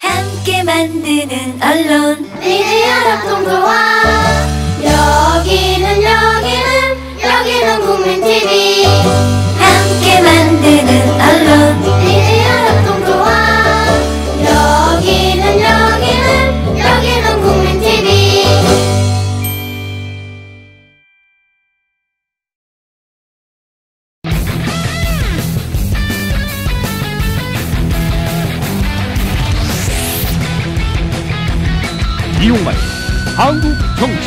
함께 만드는 언론 미디어 협동조합. 여기는 국민TV. 함께 만드는 언론 미디어 협동조합. 여기는 국민TV. 이용만 한국 정치.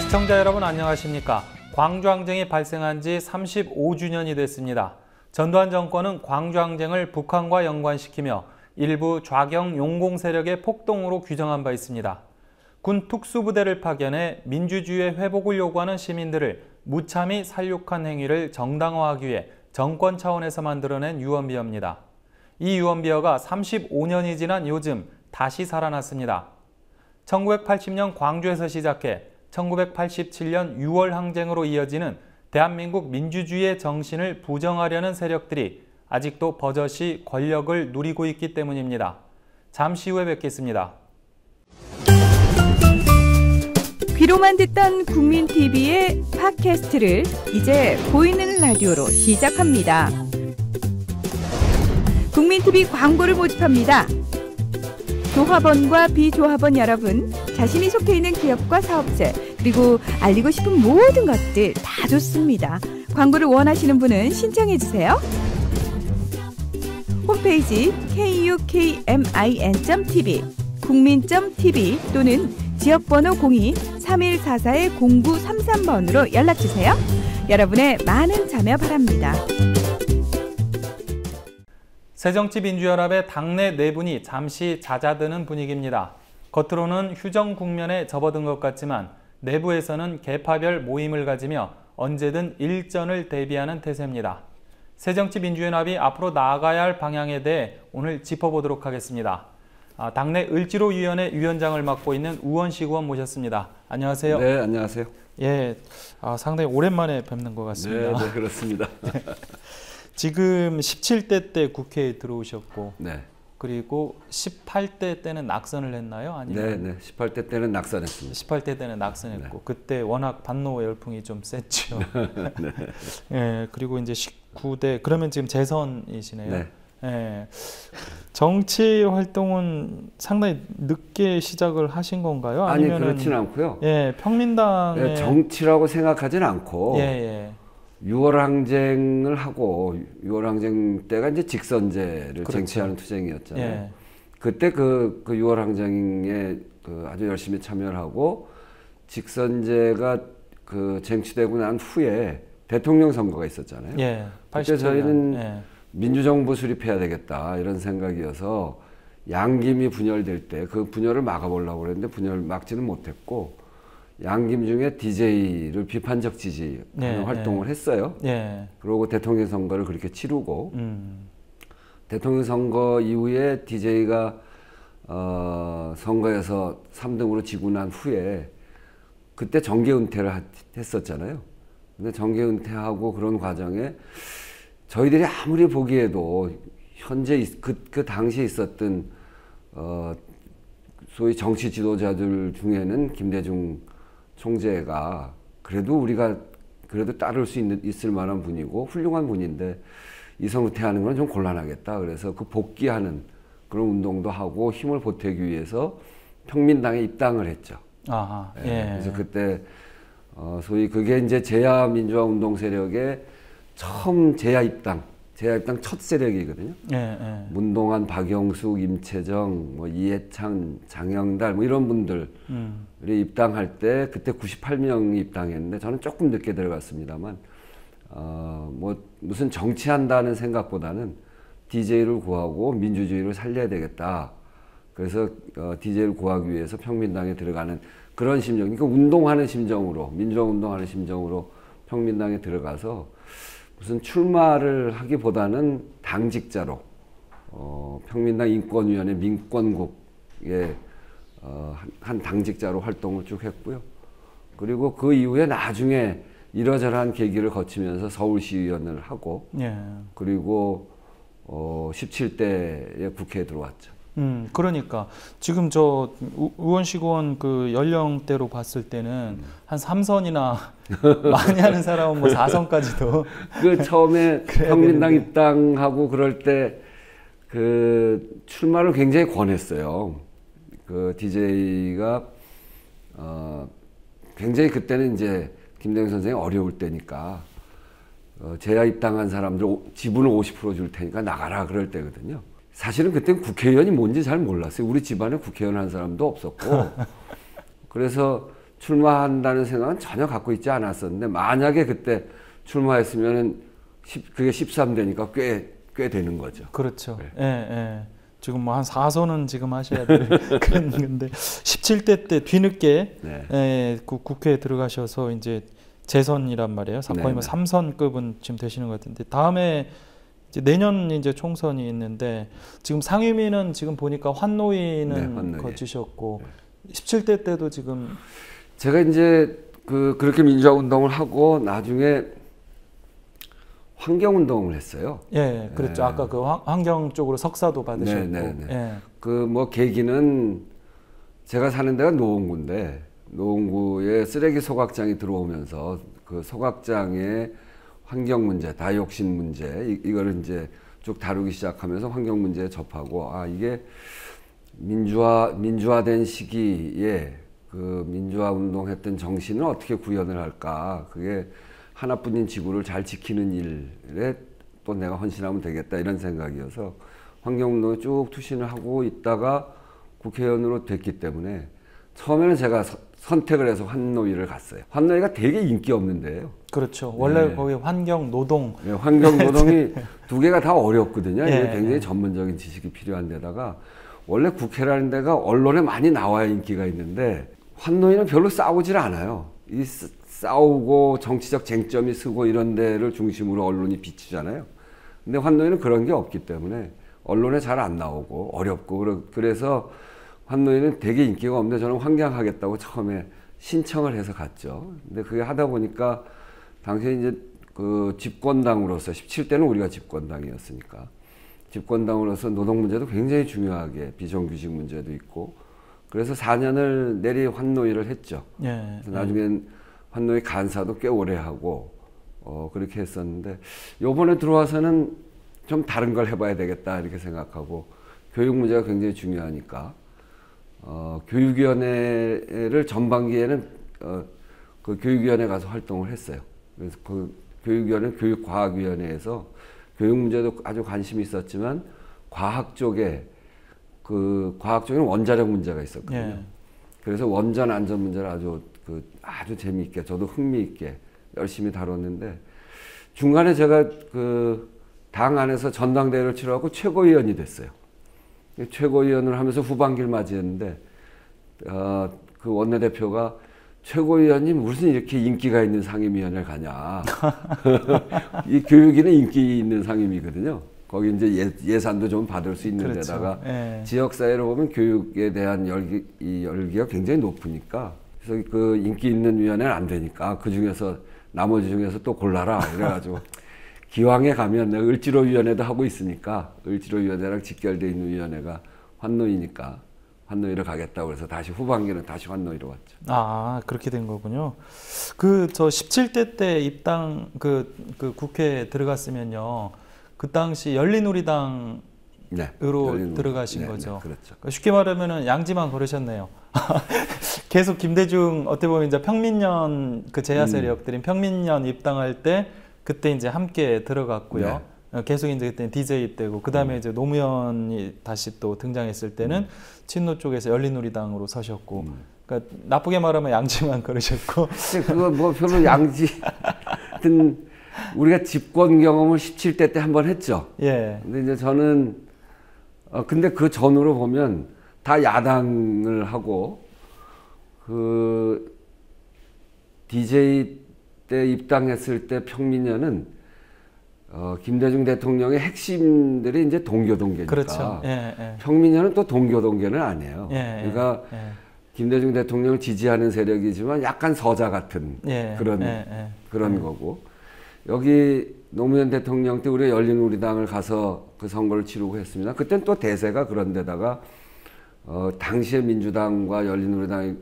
시청자 여러분 안녕하십니까? 광주항쟁이 발생한 지 35주년이 됐습니다. 전두환 정권은 광주항쟁을 북한과 연관시키며 일부 좌경 용공 세력의 폭동으로 규정한 바 있습니다. 군 특수부대를 파견해 민주주의의 회복을 요구하는 시민들을 무참히 살육한 행위를 정당화하기 위해 정권 차원에서 만들어낸 유언비어입니다. 이 유언비어가 35년이 지난 요즘 다시 살아났습니다. 1980년 광주에서 시작해 1987년 6월 항쟁으로 이어지는 대한민국 민주주의의 정신을 부정하려는 세력들이 아직도 버젓이 권력을 누리고 있기 때문입니다. 잠시 후에 뵙겠습니다. 귀로만 듣던 국민TV의 팟캐스트를 이제 보이는 라디오로 시작합니다. 국민TV 광고를 모집합니다. 조합원과 비조합원 여러분, 자신이 속해 있는 기업과 사업체, 그리고 알리고 싶은 모든 것들 다 좋습니다. 광고를 원하시는 분은 신청해주세요. 홈페이지 kukmin.tv, 국민.tv 또는 지역번호 02-3144-0933번으로 연락주세요. 여러분의 많은 참여 바랍니다. 새정치민주연합의 당내 내분이 잠시 잦아드는 분위기입니다. 겉으로는 휴정 국면에 접어든 것 같지만 내부에서는 계파별 모임을 가지며 언제든 일전을 대비하는 태세입니다. 새정치민주연합이 앞으로 나아가야 할 방향에 대해 오늘 짚어보도록 하겠습니다. 당내 을지로위원회 위원장을 맡고 있는 우원식 의원 모셨습니다. 안녕하세요. 네, 안녕하세요. 예, 상당히 오랜만에 뵙는 것 같습니다. 네, 그렇습니다. 지금 17대 때 국회에 들어오셨고, 네. 그리고 18대 때는 낙선을 했나요? 아니면? 네, 18대 때는 낙선했습니다. 18대 때는 낙선했고, 네. 그때 워낙 반노 열풍이 좀 셌죠. 네. 예, 그리고 이제 19대, 그러면 지금 재선이시네요. 네. 예, 정치 활동은 상당히 늦게 시작을 하신 건가요? 아니, 아니면은, 그렇진 않고요. 예, 평민당의 네, 정치라고 생각하진 않고, 예. 6월 항쟁을 하고 6월 항쟁 때가 이제 직선제를 그렇죠. 쟁취하는 투쟁이었잖아요. 예. 그때 그 6월 항쟁에 아주 열심히 참여를 하고 직선제가 쟁취되고 난 후에 대통령 선거가 있었잖아요. 예. 그때 저희는 예. 민주정부 수립해야 되겠다 이런 생각이어서 양김이 분열될 때 그 분열을 막아보려고 그랬는데 분열을 막지는 못했고 양김 중에 DJ를 비판적 지지하는 활동을 했어요. 예. 그리고 대통령 선거를 그렇게 치르고 대통령 선거 이후에 DJ가 선거에서 3등으로 지고 난 후에 그때 정계 은퇴를 했었잖아요. 근데 정계 은퇴하고 그런 과정에 저희들이 아무리 보기에도 현재 그 당시에 있었던 소위 정치 지도자들 중에는 김대중 총재가 우리가 따를 수 있을 만한 분이고 훌륭한 분인데 이성 은퇴하는 건 좀 곤란하겠다. 그래서 그 복귀하는 그런 운동도 하고 힘을 보태기 위해서 평민당에 입당을 했죠. 아하, 예. 네, 그래서 그때 소위 그게 이제 제야 민주화 운동 세력의 처음 제야 입당 첫 세력이거든요. 예. 문동환, 박영숙, 임채정, 이해창, 장영달 이런 분들이 입당할 때 그때 98명이 입당했는데 저는 조금 늦게 들어갔습니다만 무슨 정치한다는 생각보다는 DJ를 구하고 민주주의를 살려야 되겠다. 그래서 DJ를 구하기 위해서 평민당에 들어가는 그런 심정, 그러니까 운동하는 심정으로 민주화 운동하는 심정으로 평민당에 들어가서 무슨 출마를 하기보다는 당직자로 평민당 인권위원회 민권국의 한 당직자로 활동을 쭉 했고요. 그리고 그 이후에 나중에 이러저러한 계기를 거치면서 서울시의원을 하고 예. 그리고 17대에 국회에 들어왔죠. 그러니까 지금 저 의원식 의원 그 연령대로 봤을 때는 한 3선이나 많이 하는 사람은 뭐 4선까지도 그 처음에 평민당 입당하고 그럴 때 그 출마를 굉장히 권했어요. 그 DJ가 굉장히 그때는 이제 김대중 선생이 어려울 때니까 제야 입당한 사람들 지분을 50% 줄 테니까 나가라 그럴 때거든요. 사실은 그때는 국회의원이 뭔지 잘 몰랐어요. 우리 집안에 국회의원 한 사람도 없었고 그래서 출마한다는 생각은 전혀 갖고 있지 않았었는데 만약에 그때 출마했으면 그게 13대니까 꽤 되는 거죠. 그렇죠. 네. 예, 예. 지금 뭐 한 4선은 지금 하셔야 될 그런 건데 17대 때 뒤늦게 네. 예, 국회에 들어가셔서 이제 재선이란 말이에요. 거의 뭐 3선급은 지금 되시는 것 같은데 다음에 이제 내년 이제 총선이 있는데 지금 상임위는 지금 보니까 환노위는 거치셨고 17대 때도 지금 제가 이제 그렇게 민주화 운동을 하고 나중에 환경 운동을 했어요. 예, 그렇죠. 네. 아까 그 환경 쪽으로 석사도 받으셨고. 네. 예. 그 뭐 계기는 제가 사는 데가 노원구인데 노원구에 쓰레기 소각장이 들어오면서 그 소각장의 환경 문제, 다이옥신 문제 이거를 이제 쭉 다루기 시작하면서 환경 문제에 접하고 이게 민주화된 시기에 그 민주화 운동했던 정신을 어떻게 구현을 할까? 그게 하나뿐인 지구를 잘 지키는 일에 또 내가 헌신하면 되겠다 이런 생각이어서 환경운동에 쭉 투신을 하고 있다가 국회의원으로 됐기 때문에 처음에는 제가 선택을 해서 환노위를 갔어요. 환노위가 되게 인기 없는데요. 그렇죠. 원래 네. 거기 환경 노동. 네, 환경 노동이 두 개가 다 어렵거든요. 이게 네, 굉장히 전문적인 지식이 필요한 데다가 원래 국회라는 데가 언론에 많이 나와야 인기가 있는데 환노위는 별로 싸우질 않아요. 이 싸우고 정치적 쟁점이 쓰고 이런 데를 중심으로 언론이 비추잖아요. 근데 환노위는 그런 게 없기 때문에 언론에 잘 안 나오고 어렵고 그래서 환노위는 되게 인기가 없는데 저는 환경하겠다고 처음에 신청을 해서 갔죠. 근데 그게 하다 보니까 당시에 이제 그 집권당으로서 17대는 우리가 집권당이었으니까 집권당으로서 노동 문제도 굉장히 중요하게 비정규직 문제도 있고 그래서 4년을 내리 환노위를 했죠. 예. 그래서 나중엔 환노위 간사도 꽤 오래 하고 그렇게 했었는데 요번에 들어와서는 좀 다른 걸 해봐야 되겠다 이렇게 생각하고 교육 문제가 굉장히 중요하니까 교육위원회를 전반기에는 그 교육위원회 가서 활동을 했어요. 그래서 그 교육위원회 교육과학위원회에서 교육 문제도 아주 관심이 있었지만 과학 쪽에는 원자력 문제가 있었거든요. 예. 그래서 원전 안전 문제를 아주 재미있게 저도 흥미있게 열심히 다뤘는데 중간에 제가 그 당 안에서 전당대회를 치러갖고 최고위원이 됐어요. 최고위원을 하면서 후반기를 맞이했는데 그 원내대표가 최고위원님 무슨 이렇게 인기가 있는 상임위원회를 가냐. 이 교육위는 인기 있는 상임이거든요. 거기 이제 예산도 좀 받을 수 있는 그렇죠. 데다가 예. 지역사회로 보면 교육에 대한 열기가 굉장히 높으니까 그래서 그 인기 있는 위원회는 안 되니까 그 중에서 나머지 중에서 또 골라라 이래가지고 기왕에 가면 내가 을지로위원회도 하고 있으니까 을지로위원회랑 직결되어 있는 위원회가 환노위니까 환노위로 가겠다고 그래서 다시 후반기는 다시 환노위로 왔죠. 그렇게 된 거군요. 그 저 17대 때 입당 그 국회에 들어갔으면요. 그 당시 열린우리당으로 들어가신 거죠. 네, 그렇죠. 쉽게 말하면은 양지만 걸으셨네요. 계속 김대중 어떻게 보면 이제 평민련 그 제야 세력들인 평민련 입당할 때 그때 이제 함께 들어갔고요. 네. 계속 이제 그때 DJ 때고 그 다음에 이제 노무현이 다시 또 등장했을 때는 친노 쪽에서 열린우리당으로 서셨고, 그러니까 나쁘게 말하면 양지만 걸으셨고. 그거 뭐 별로 양지 같은 우리가 집권 경험을 17대 때 한번 했죠. 예. 근데 이제 저는 근데 그 전으로 보면 다 야당을 하고 그 DJ 때 입당했을 때 평민련은 김대중 대통령의 핵심들이 이제 동교동계니까. 그렇죠. 예, 예. 평민련은 또 동교동계는 아니에요. 예, 그러니까 예. 김대중 대통령을 지지하는 세력이지만 약간 서자 같은 그런 거고 여기 노무현 대통령 때 우리가 열린우리당을 가서 그 선거를 치르고 했습니다. 그땐 또 대세가 그런데다가 당시에 민주당과 열린우리당이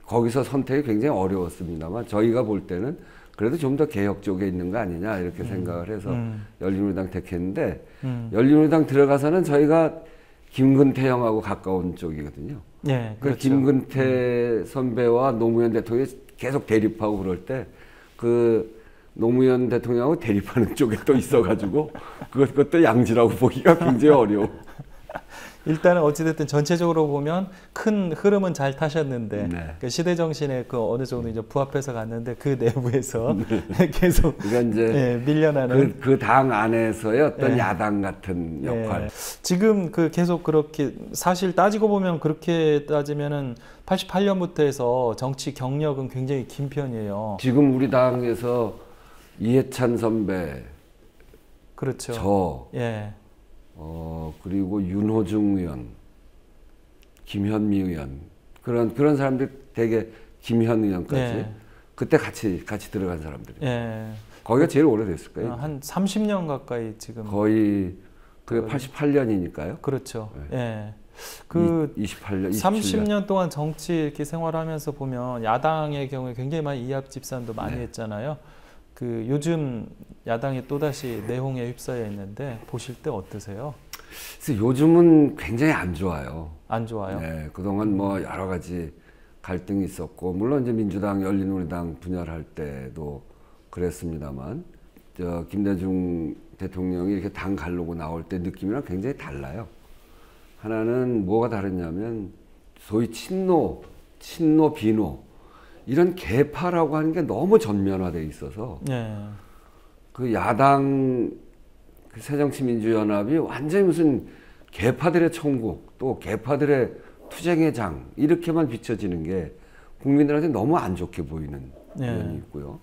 거기서 선택이 굉장히 어려웠습니다만 저희가 볼 때는 그래도 좀 더 개혁 쪽에 있는 거 아니냐 이렇게 생각을 해서 열린우리당 택했는데 열린우리당 들어가서는 저희가 김근태 형하고 가까운 쪽이거든요. 예, 그 그렇죠. 김근태 선배와 노무현 대통령이 계속 대립하고 그럴 때 그 노무현 대통령하고 대립하는 쪽에 또 있어가지고 그것도 양지라고 보기가 굉장히 어려워. 일단은 어찌됐든 전체적으로 보면 큰 흐름은 잘 타셨는데 네. 그 시대 정신에 그 어느 정도 이제 부합해서 갔는데 그 내부에서 계속 그러니까 이제 예, 밀려나는 그 당 안에서의 어떤 예. 야당 같은 역할. 예. 지금 그 계속 그렇게 사실 따지고 보면 그렇게 따지면은 88년부터 해서 정치 경력은 굉장히 긴 편이에요. 지금 우리 당에서 이해찬 선배, 그렇죠. 저, 예. 그리고 윤호중 의원, 김현미 의원 그런 사람들 되게 김현 의원까지 예. 그때 같이 들어간 사람들이. 예. 거기가 제일 오래됐을 거예요. 한 30년 가까이 지금 거의 그 88년이니까요. 그렇죠. 네. 예. 그 28년, 27년. 30년 동안 정치 이렇게 생활하면서 보면 야당의 경우에 굉장히 많이 이합 집산도 많이 네. 했잖아요. 그 요즘 야당이 또다시 내홍에 휩싸여 있는데 보실 때 어떠세요? 그래서 요즘은 굉장히 안 좋아요. 안 좋아요? 네, 그동안 뭐 여러 가지 갈등이 있었고 물론 이제 민주당, 열린우리당 분열할 때도 그랬습니다만 김대중 대통령이 이렇게 당 가르고 나올 때 느낌이랑 굉장히 달라요. 하나는 뭐가 다르냐면 소위 친노, 비노 이런 계파라고 하는 게 너무 전면화되어 있어서 네. 그 야당 그 새정치민주연합이 완전히 무슨 계파들의 천국 또 계파들의 투쟁의 장 이렇게만 비춰지는 게 국민들한테 너무 안 좋게 보이는 면이 있고요.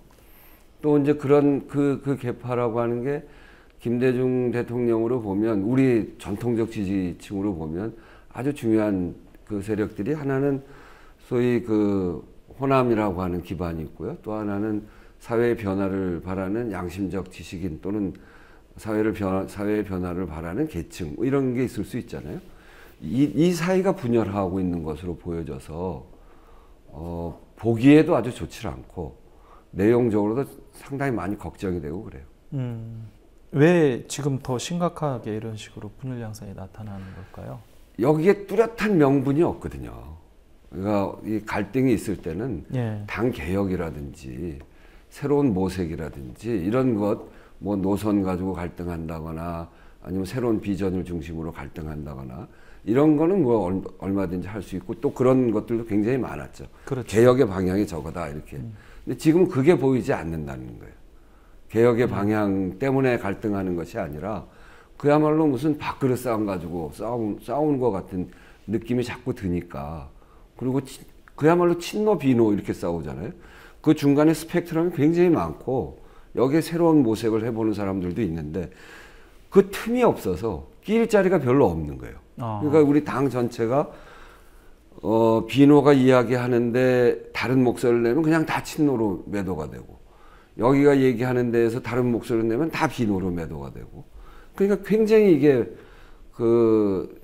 또 이제 그런 그 계파라고 하는 게 김대중 대통령으로 보면 우리 전통적 지지층으로 보면 아주 중요한 그 세력들이 하나는 소위 그 호남이라고 하는 기반이 있고요. 또 하나는 사회의 변화를 바라는 양심적 지식인 또는 사회의 변화를 바라는 계층 이런 게 있을 수 있잖아요. 이 사이가 분열하고 있는 것으로 보여져서 보기에도 아주 좋지 않고 내용적으로도 상당히 많이 걱정이 되고 그래요. 왜 지금 더 심각하게 이런 식으로 분열 양상이 나타나는 걸까요? 여기에 뚜렷한 명분이 없거든요. 그러니까 이 갈등이 있을 때는 예. 당 개혁이라든지 새로운 모색이라든지 이런 것, 뭐 노선 가지고 갈등한다거나 아니면 새로운 비전을 중심으로 갈등한다거나 이런 거는 뭐 얼마든지 할 수 있고 또 그런 것들도 굉장히 많았죠. 그렇죠. 개혁의 방향이 저거다 이렇게. 근데 지금은 그게 보이지 않는다는 거예요. 개혁의 방향 때문에 갈등하는 것이 아니라 그야말로 무슨 밥그릇 싸움 가지고 싸우는 것 같은 느낌이 자꾸 드니까 그리고 그야말로 친노 비노 이렇게 싸우잖아요. 그 중간에 스펙트럼이 굉장히 많고 여기에 새로운 모색을 해보는 사람들도 있는데 그 틈이 없어서 끼일 자리가 별로 없는 거예요. 그러니까 우리 당 전체가 비노가 이야기하는데 다른 목소리를 내면 그냥 다 친노로 매도가 되고 여기가 얘기하는 데에서 다른 목소리를 내면 다 비노로 매도가 되고 그러니까 굉장히 이게 그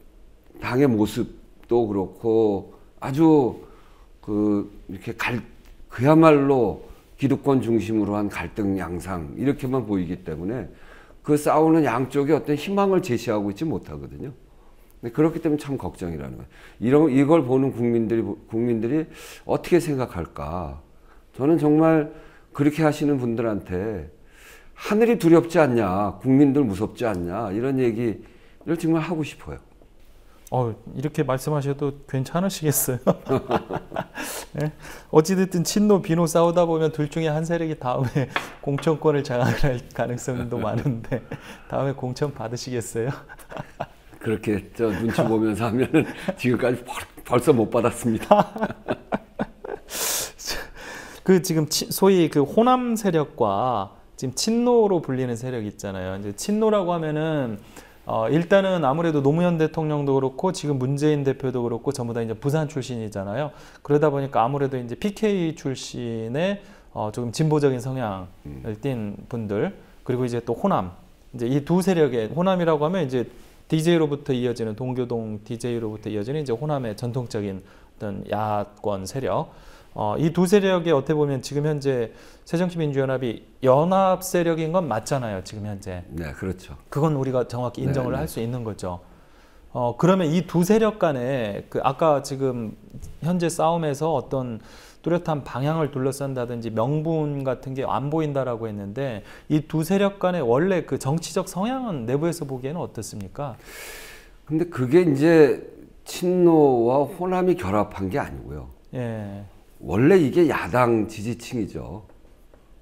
당의 모습도 그렇고 아주 이렇게 그야말로 기득권 중심으로 한 갈등 양상 이렇게만 보이기 때문에 그 싸우는 양쪽에 어떤 희망을 제시하고 있지 못하거든요. 그렇기 때문에 참 걱정이라는 거예요. 이걸 보는 국민들이 어떻게 생각할까? 저는 정말 그렇게 하시는 분들한테 하늘이 두렵지 않냐, 국민들 무섭지 않냐 이런 얘기를 정말 하고 싶어요. 이렇게 말씀하셔도 괜찮으시겠어요? 네? 어찌됐든 친노 비노 싸우다 보면 둘 중에 한 세력이 다음에 공천권을 장악할 가능성도 많은데 다음에 공천 받으시겠어요? 그렇게 눈치 보면서 하면은 지금까지 벌써 못 받았습니다. 그 지금 소위 그 호남 세력과 지금 친노로 불리는 세력이 있잖아요. 이제 친노라고 하면은 일단은 아무래도 노무현 대통령도 그렇고 지금 문재인 대표도 그렇고 전부 다 이제 부산 출신이잖아요. 그러다 보니까 아무래도 이제 PK 출신의 조금 진보적인 성향을 띈 분들 그리고 이제 또 호남, 이제 이 두 세력의 호남이라고 하면 이제 DJ로부터 이어지는 동교동 DJ로부터 이어지는 이제 호남의 전통적인 어떤 야권 세력. 이 두 세력이 어떻게 보면 지금 현재 새정치민주연합이 연합 세력인 건 맞잖아요. 지금 현재. 네, 그렇죠. 그건 우리가 정확히 인정을 네, 할 수 있는 거죠. 그러면 이 두 세력 간에 그 아까 지금 현재 싸움에서 어떤 뚜렷한 방향을 둘러싼다든지 명분 같은 게 안 보인다라고 했는데 이 두 세력 간의 원래 그 정치적 성향은 내부에서 보기에는 어떻습니까? 근데 그게 이제 친노와 호남이 결합한 게 아니고요. 예. 원래 이게 야당 지지층이죠.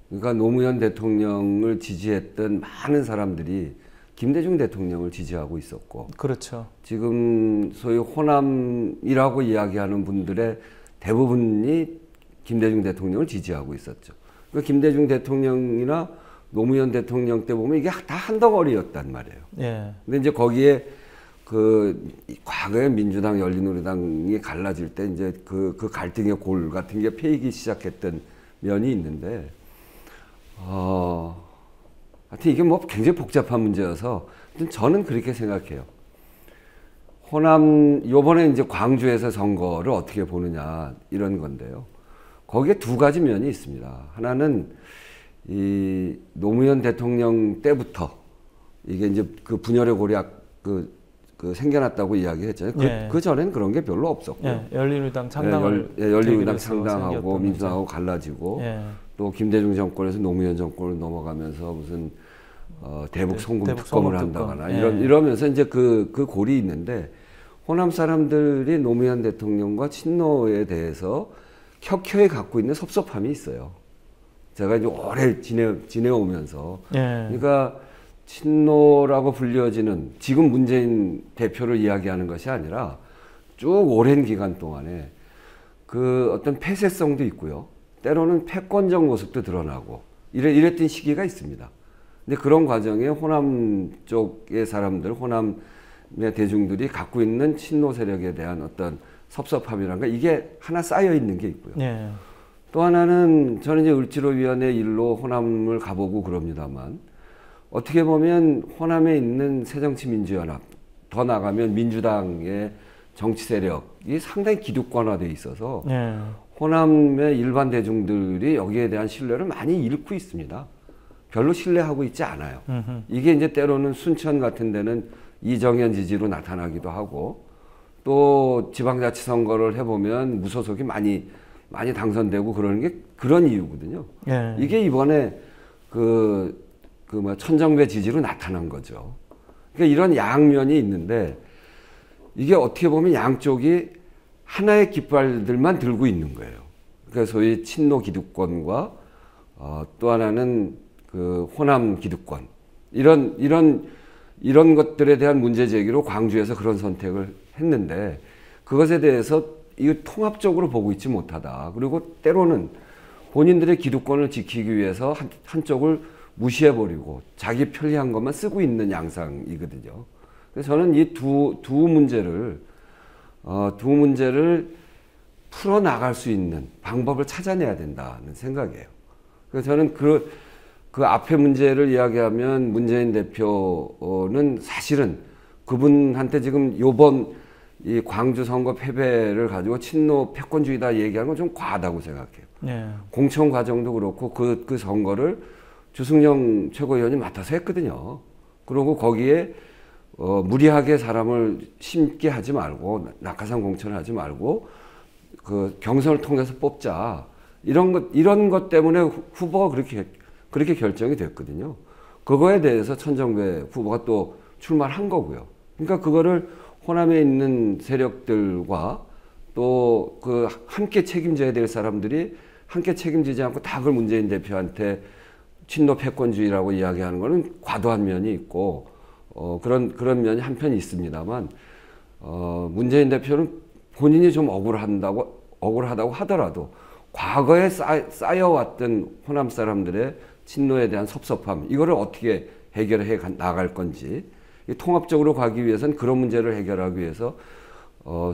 그러니까 노무현 대통령을 지지했던 많은 사람들이 김대중 대통령을 지지하고 있었고, 그렇죠. 지금 소위 호남이라고 이야기하는 분들의 대부분이 김대중 대통령을 지지하고 있었죠. 그러니까 김대중 대통령이나 노무현 대통령 때 보면 이게 다 한 덩어리였단 말이에요. 예. 근데 이제 거기에 그 과거에 민주당, 열린우리당이 갈라질 때 이제 그 갈등의 골 같은 게 패이기 시작했던 면이 있는데, 하여튼 이게 뭐 굉장히 복잡한 문제여서 저는 그렇게 생각해요. 호남, 요번에 이제 광주에서 선거를 어떻게 보느냐 이런 건데요. 거기에 두 가지 면이 있습니다. 하나는 이 노무현 대통령 때부터 이게 이제 그 분열의 고리약 그 생겨났다고 이야기했잖아요. 예. 그 전엔 그런 게 별로 없었고요. 예. 열린우리당 창당을 열린우리당 창당하고 민주당하고 갈라지고 예. 또 김대중 정권에서 노무현 정권을 넘어가면서 무슨 대북 송금 특검을 한다거나 예. 이러면서 이제 그 골이 있는데, 호남 사람들이 노무현 대통령과 친노에 대해서 켜켜이 갖고 있는 섭섭함이 있어요. 제가 이제 오래 지내오면서 예. 그러니까 친노라고 불려지는 지금 문재인 대표를 이야기하는 것이 아니라 쭉 오랜 기간 동안에 그 어떤 폐쇄성도 있고요. 때로는 패권적 모습도 드러나고 이랬던 시기가 있습니다. 근데 그런 과정에 호남 쪽의 사람들, 호남의 대중들이 갖고 있는 친노 세력에 대한 어떤 섭섭함이란가 이게 하나 쌓여 있는 게 있고요. 예. 또 하나는 저는 이제 을지로위원회 일로 호남을 가보고 그럽니다만, 어떻게 보면 호남에 있는 새정치민주연합, 더 나가면 민주당의 정치 세력이 상당히 기득권화되어 있어서 예. 호남의 일반 대중들이 여기에 대한 신뢰를 많이 잃고 있습니다. 별로 신뢰하고 있지 않아요. 이게 이제 때로는 순천 같은 데는 이정현 지지로 나타나기도 하고, 또 지방자치선거를 해보면 무소속이 많이 당선되고 그러는 게 그런 이유거든요. 예. 이게 이번에 천정배 지지로 나타난 거죠. 그러니까 이런 양면이 있는데, 이게 어떻게 보면 양쪽이 하나의 깃발들만 들고 있는 거예요. 그러니까 소위 친노 기득권과 또 하나는 그 호남 기득권, 이런 것들에 대한 문제 제기로 광주에서 그런 선택을 했는데, 그것에 대해서 이거 통합적으로 보고 있지 못하다. 그리고 때로는 본인들의 기득권을 지키기 위해서 한쪽을 무시해버리고 자기 편리한 것만 쓰고 있는 양상이거든요. 그래서 저는 이 두 문제를 풀어나갈 수 있는 방법을 찾아내야 된다는 생각이에요. 그래서 저는 그 앞에 문제를 이야기하면 문재인 대표는 사실은 그분한테 지금 요번 이 광주 선거 패배를 가지고 친노 패권주의다 얘기하는 건 좀 과하다고 생각해요. 예. 공천 과정도 그렇고 그 선거를 주승용 최고위원이 맡아서 했거든요. 그리고 거기에 무리하게 사람을 심게 하지 말고 낙하산 공천을 하지 말고 그 경선을 통해서 뽑자, 이런 것 때문에 후보가 그렇게 결정이 됐거든요. 그거에 대해서 천정배 후보가 또 출마를 한 거고요. 그러니까 그거를 호남에 있는 세력들과 또 그 함께 책임져야 될 사람들이 함께 책임지지 않고 다 그걸 문재인 대표한테 친노 패권주의라고 이야기하는 거는 과도한 면이 있고, 그런 면이 한편 있습니다만, 문재인 대표는 본인이 좀 억울하다고 하더라도 과거에 쌓여왔던 호남 사람들의 친노에 대한 섭섭함, 이거를 어떻게 해결해 나갈 건지, 통합적으로 가기 위해서는 그런 문제를 해결하기 위해서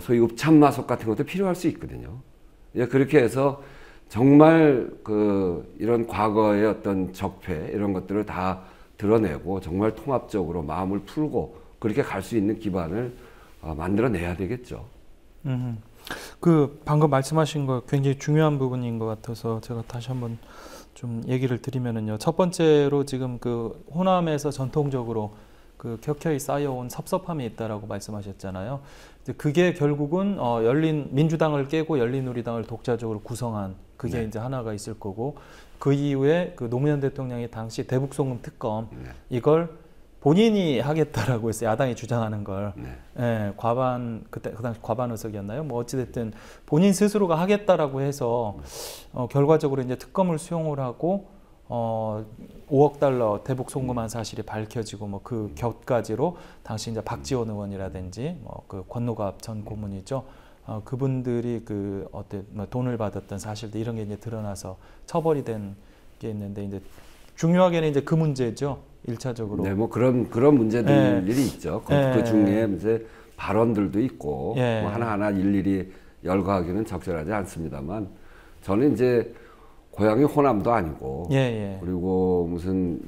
소위 읍참마속 같은 것도 필요할 수 있거든요. 그렇게 해서 정말 이런 과거의 어떤 적폐 이런 것들을 다 드러내고 정말 통합적으로 마음을 풀고 그렇게 갈 수 있는 기반을 만들어내야 되겠죠. 그 방금 말씀하신 거 굉장히 중요한 부분인 것 같아서 제가 다시 한번 좀 얘기를 드리면은요. 첫 번째로 지금 그 호남에서 전통적으로 그 격혀이 쌓여온 섭섭함이 있다라고 말씀하셨잖아요. 그게 결국은 열린 민주당을 깨고 열린우리당을 독자적으로 구성한 그게 네. 이제 하나가 있을 거고 그 이후에 그 노무현 대통령이 당시 대북송금 특검 이걸 본인이 하겠다라고 해서 야당이 주장하는 걸 예, 과반 그때 그 당시 과반 의석이었나요? 뭐 어찌됐든 본인 스스로가 하겠다라고 해서 결과적으로 이제 특검을 수용을 하고 5억 달러 대북 송금한 사실이 밝혀지고 뭐 그 곁가지로 당시 이제 박지원 의원이라든지 뭐 그 권노갑 전 고문이죠. 그분들이 그 뭐 돈을 받았던 사실들 이런 게 이제 드러나서 처벌이 된 게 있는데 이제 중요하게는 이제 그 문제죠. 1차적으로. 네, 뭐 그런 문제들이 있죠. 그 중에 이제 발언들도 있고 뭐 하나하나 일일이 열거하기는 적절하지 않습니다만 저는 이제 고향이 호남도 아니고 그리고 무슨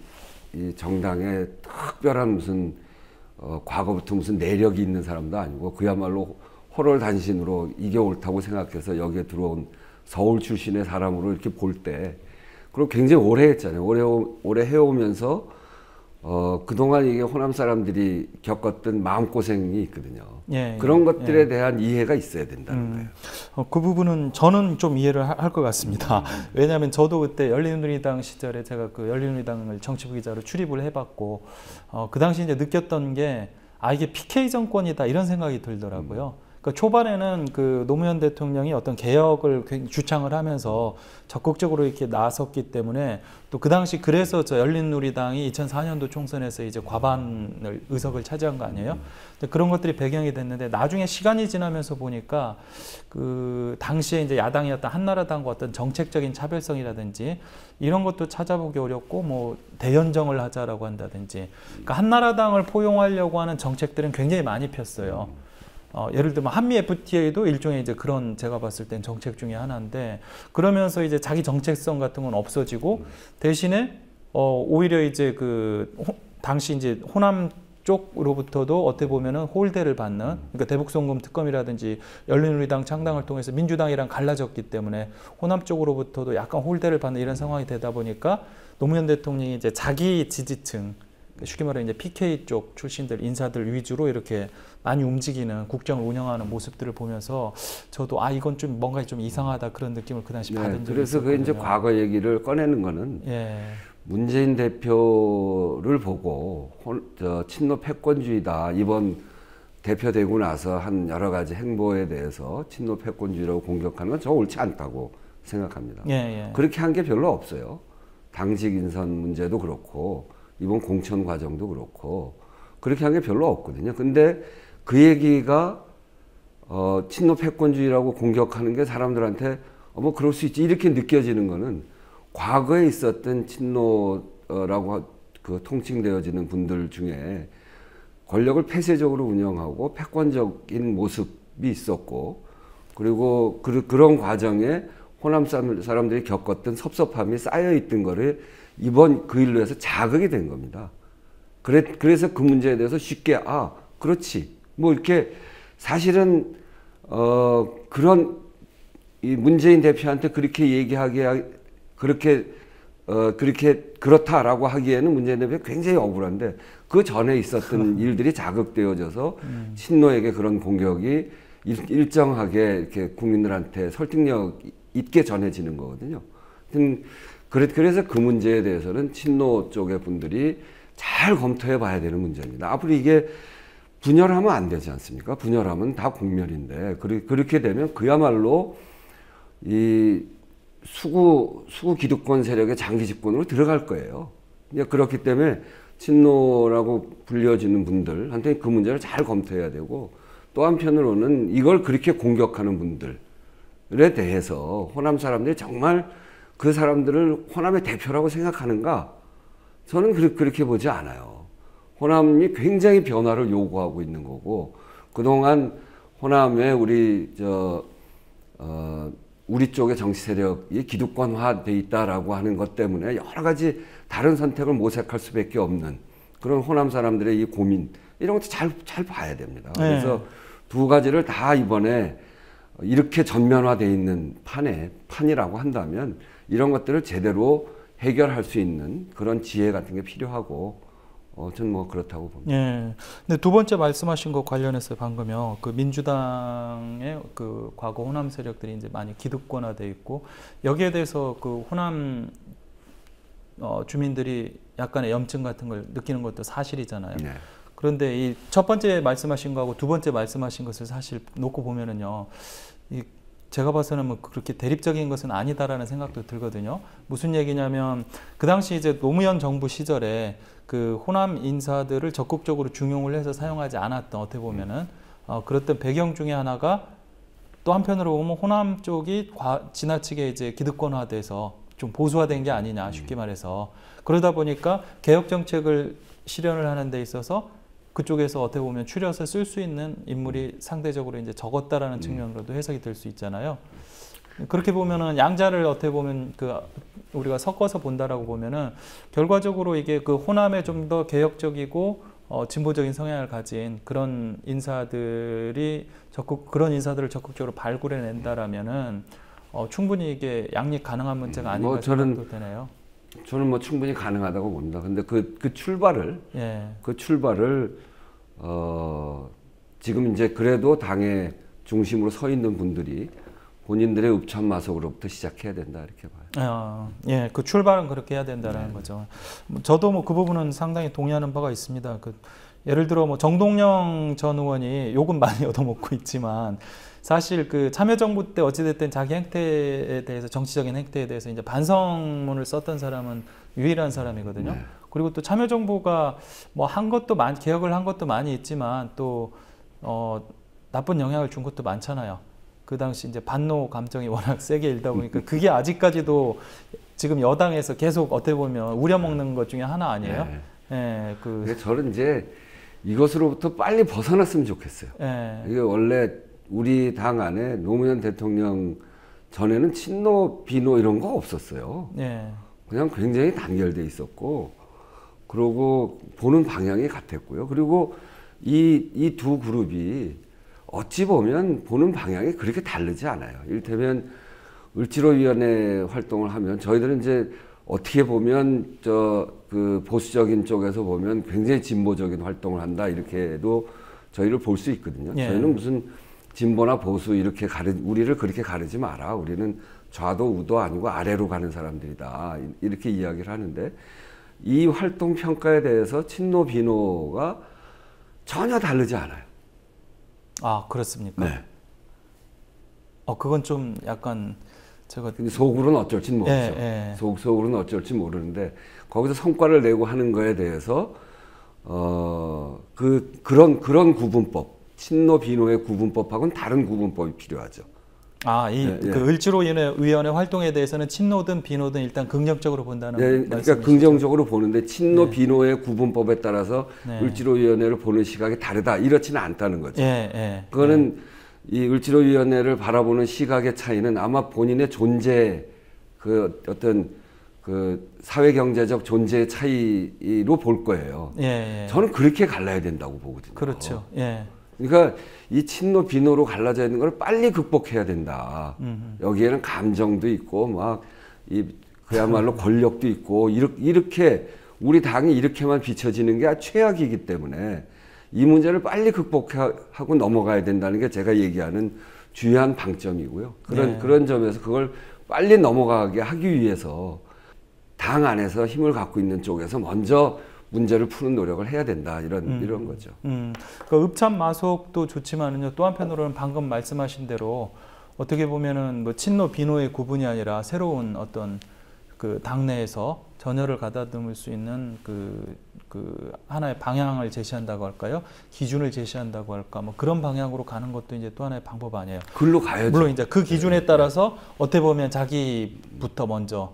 이 정당에 특별한 무슨 과거부터 무슨 내력이 있는 사람도 아니고 그야말로 호롤단신으로 이게 옳다고 생각해서 여기에 들어온 서울 출신의 사람으로 이렇게 볼 때 그리고 굉장히 오래 했잖아요. 오래 해오면서 그동안 이게 호남 사람들이 겪었던 마음고생이 있거든요. 그런 것들에 대한 이해가 있어야 된다는 거예요. 그 부분은 저는 좀 이해를 할 것 같습니다. 왜냐하면 저도 그때 열린우리당 시절에 제가 그 열린우리당을 정치부 기자로 출입을 해봤고 그 당시 이제 느꼈던 게 이게 PK 정권이다 이런 생각이 들더라고요. 그러니까 초반에는 그 노무현 대통령이 어떤 개혁을 주창을 하면서 적극적으로 이렇게 나섰기 때문에 또 그 당시 그래서 저 열린우리당이 2004년도 총선에서 이제 과반을 의석을 차지한 거 아니에요? 그런 것들이 배경이 됐는데 나중에 시간이 지나면서 보니까 그 당시에 이제 야당이었던 한나라당과 어떤 정책적인 차별성이라든지 이런 것도 찾아보기 어렵고 뭐 대연정을 하자라고 한다든지 그러니까 한나라당을 포용하려고 하는 정책들은 굉장히 많이 폈어요. 예를 들면 한미 FTA도 일종의 이제 그런 제가 봤을 땐 정책 중에 하나인데 그러면서 이제 자기 정책성 같은 건 없어지고 대신에 오히려 이제 그 당시 이제 호남 쪽으로부터도 어떻게 보면은 홀대를 받는 그러니까 대북송금 특검이라든지 열린우리당 창당을 통해서 민주당이랑 갈라졌기 때문에 호남 쪽으로부터도 약간 홀대를 받는 이런 상황이 되다 보니까 노무현 대통령이 이제 자기 지지층 쉽게 말해 이제 PK 쪽 출신들 인사들 위주로 이렇게 많이 움직이는 국정을 운영하는 모습들을 보면서 저도 이건 좀 뭔가 좀 이상하다 그런 느낌을 그 당시 받은 적이 그래서 있었거든요. 그 이제 과거 얘기를 꺼내는 거는 문재인 대표를 보고 친노 패권주의다 이번 대표되고 나서 한 여러 가지 행보에 대해서 친노 패권주의라고 공격하는 건 저 옳지 않다고 생각합니다. 그렇게 한 게 별로 없어요. 당직 인선 문제도 그렇고 이번 공천 과정도 그렇고 그렇게 한 게 별로 없거든요. 근데 그 얘기가 친노 패권주의라고 공격하는 게 사람들한테 뭐 그럴 수 있지 이렇게 느껴지는 거는 과거에 있었던 친노라고 그 통칭되어지는 분들 중에 권력을 폐쇄적으로 운영하고 패권적인 모습이 있었고 그리고 그런 과정에 호남 사람들이 겪었던 섭섭함이 쌓여있던 거를 이번 그 일로 해서 자극이 된 겁니다. 그래서 그 문제에 대해서 쉽게 그렇지 뭐 이렇게 사실은 그런 이 문재인 대표한테 그렇게 얘기하기에 그렇게 그렇다라고 하기에는 문재인 대표가 굉장히 억울한데 그 전에 있었던 일들이 자극되어져서 친노에게 그런 공격이 일정하게 이렇게 국민들한테 설득력 있게 전해지는 거거든요. 그래서 그 문제에 대해서는 친노 쪽의 분들이 잘 검토해 봐야 되는 문제입니다. 앞으로 이게 분열하면 안 되지 않습니까? 분열하면 다 공멸인데 그렇게 되면 그야말로 이 수구 기득권 세력의 장기 집권으로 들어갈 거예요. 그렇기 때문에 친노라고 불려지는 분들한테 그 문제를 잘 검토해야 되고 또 한편으로는 이걸 그렇게 공격하는 분들에 대해서 호남 사람들이 정말 그 사람들을 호남의 대표라고 생각하는가? 저는 그렇게 보지 않아요. 호남이 굉장히 변화를 요구하고 있는 거고 그동안 호남에 우리 쪽의 정치 세력이 기득권화돼 있다라고 하는 것 때문에 여러 가지 다른 선택을 모색할 수밖에 없는 그런 호남 사람들의 이 고민 이런 것도 잘 봐야 됩니다. 그래서 두 가지를 다 이번에 이렇게 전면화되어 있는 판이라고 한다면 이런 것들을 제대로 해결할 수 있는 그런 지혜 같은 게 필요하고 저는 뭐 그렇다고 봅니다. 예. 근데 두 번째 말씀하신 것 관련해서 방금요, 그 민주당의 그 과거 호남 세력들이 이제 많이 기득권화돼 있고 여기에 대해서 그 호남 주민들이 약간의 염증 같은 걸 느끼는 것도 사실이잖아요. 네. 그런데 이 첫 번째 말씀하신 거하고 두 번째 말씀하신 것을 사실 놓고 보면은요, 제가 봐서는 뭐 그렇게 대립적인 것은 아니다라는 생각도 들거든요. 무슨 얘기냐면 그 당시 이제 노무현 정부 시절에 그 호남 인사들을 적극적으로 중용을 해서 사용하지 않았던 어떻게 보면은 그랬던 배경 중에 하나가 또 한편으로 보면 호남 쪽이 지나치게 이제 기득권화돼서 좀 보수화된 게 아니냐 쉽게 말해서 그러다 보니까 개혁 정책을 실현을 하는 데 있어서 그쪽에서 어떻게 보면 추려서 쓸 수 있는 인물이 상대적으로 이제 적었다라는 측면으로도 해석이 될 수 있잖아요. 그렇게 보면은 양자를 어떻게 보면 우리가 섞어서 본다라고 보면은 결과적으로 이게 그 호남에 좀 더 개혁적이고 진보적인 성향을 가진 그런 인사들이 그런 인사들을 적극적으로 발굴해낸다라면은 충분히 이게 양립 가능한 문제가 아닌가 생각도 되네요. 저는 뭐 충분히 가능하다고 봅니다. 근데 그 출발을 지금 이제 그래도 당의 중심으로 서 있는 분들이 본인들의 읍참마속으로부터 시작해야 된다 이렇게 봐요. 예, 그 출발은 그렇게 해야 된다는 거죠. 저도 뭐 그 부분은 상당히 동의하는 바가 있습니다. 예를 들어 뭐 정동영 전 의원이 욕은 많이 얻어먹고 있지만 사실 그 참여정부 때 어찌됐든 자기 행태에 대해서 정치적인 행태에 대해서 이제 반성문을 썼던 사람은 유일한 사람이거든요. 네. 그리고 또 참여정부가 뭐 개혁을 한 것도 많이 있지만 또 나쁜 영향을 준 것도 많잖아요. 그 당시 이제 반노 감정이 워낙 세게 일다 보니까 그게 아직까지도 지금 여당에서 계속 어떻게 보면 우려먹는 것 중에 하나 아니에요? 네. 근데 저는 이제 이것으로부터 빨리 벗어났으면 좋겠어요. 이게 원래 우리 당 안에 노무현 대통령 전에는 친노, 비노 이런 거 없었어요. 그냥 굉장히 단결돼 있었고, 그러고 보는 방향이 같았고요. 그리고 이 두 그룹이 어찌 보면 보는 방향이 그렇게 다르지 않아요. 이를테면 을지로위원회 활동을 하면 저희들은 이제 어떻게 보면 그 보수적인 쪽에서 보면 굉장히 진보적인 활동을 한다 이렇게도 저희를 볼 수 있거든요. 저희는 무슨 진보나 보수 이렇게 우리를 그렇게 가르지 마라. 우리는 좌도 우도 아니고 아래로 가는 사람들이다. 이렇게 이야기를 하는데 이 활동 평가에 대해서 친노 비노가 전혀 다르지 않아요. 아, 그렇습니까? 네. 그건 좀 약간 제가 근데 속으로는 어쩔지 모르죠. 속으로는 어쩔지 모르는데 거기서 성과를 내고 하는 거에 대해서 그런 구분법, 친노 비노의 구분법하고는 다른 구분법이 필요하죠. 그 을지로위원회 활동에 대해서는 친노든 비노든 일단 긍정적으로 본다는 그러니까 말씀이시죠? 긍정적으로 보는데 친노 비노의 구분법에 따라서 을지로위원회를 보는 시각이 다르다 이렇지는 않다는 거죠. 그거는 이 을지로위원회를 바라보는 시각의 차이는 아마 본인의 존재 어떤 사회경제적 존재의 차이로 볼 거예요. 저는 그렇게 갈라야 된다고 보거든요. 그렇죠. 그러니까 이 친노 비노로 갈라져 있는 걸 빨리 극복해야 된다. 여기에는 감정도 있고 그야말로 권력도 있고 이렇게 우리 당이 이렇게만 비춰지는 게 최악이기 때문에 이 문제를 빨리 극복하고 넘어가야 된다는 게 제가 얘기하는 주요한 방점이고요. 그런 점에서 그걸 빨리 넘어가게 하기 위해서 당 안에서 힘을 갖고 있는 쪽에서 먼저 문제를 푸는 노력을 해야 된다 이런 거죠. 그 읍참 마속도 좋지만은요, 또 한편으로는 방금 말씀하신 대로 어떻게 보면은 뭐 친노 비노의 구분이 아니라 새로운 어떤 그 당내에서 전열을 가다듬을 수 있는 그 하나의 방향을 제시한다고 할까요? 기준을 제시한다고 할까? 뭐 그런 방향으로 가는 것도 이제 또 하나의 방법 아니에요. 글로 가야죠. 물론 이제 그 기준에 따라서 어떻게 보면 자기부터 먼저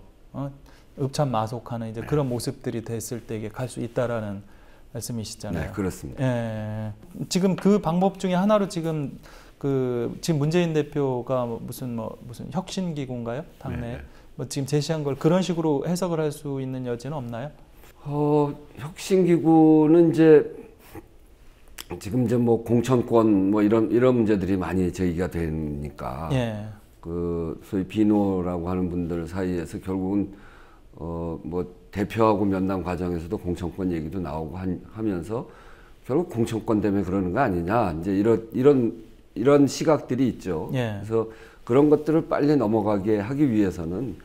읍참 마속하는 이제 그런 모습들이 됐을 때 이게 갈 수 있다라는 말씀이시잖아요. 네, 그렇습니다. 지금 그 방법 중에 하나로 지금 문재인 대표가 무슨 혁신기구인가요? 당내 뭐 지금 제시한 걸 그런 식으로 해석을 할 수 있는 여지는 없나요? 혁신기구는 이제 지금 이제 뭐 공천권 뭐 이런 문제들이 많이 제기가 되니까 예. 그 소위 비노라고 하는 분들 사이에서 결국은 뭐 대표하고 면담 과정에서도 공천권 얘기도 나오고 하면서 결국 공천권 때문에 그러는 거 아니냐 이제 이런 시각들이 있죠. 예. 그래서 그런 것들을 빨리 넘어가게 하기 위해서는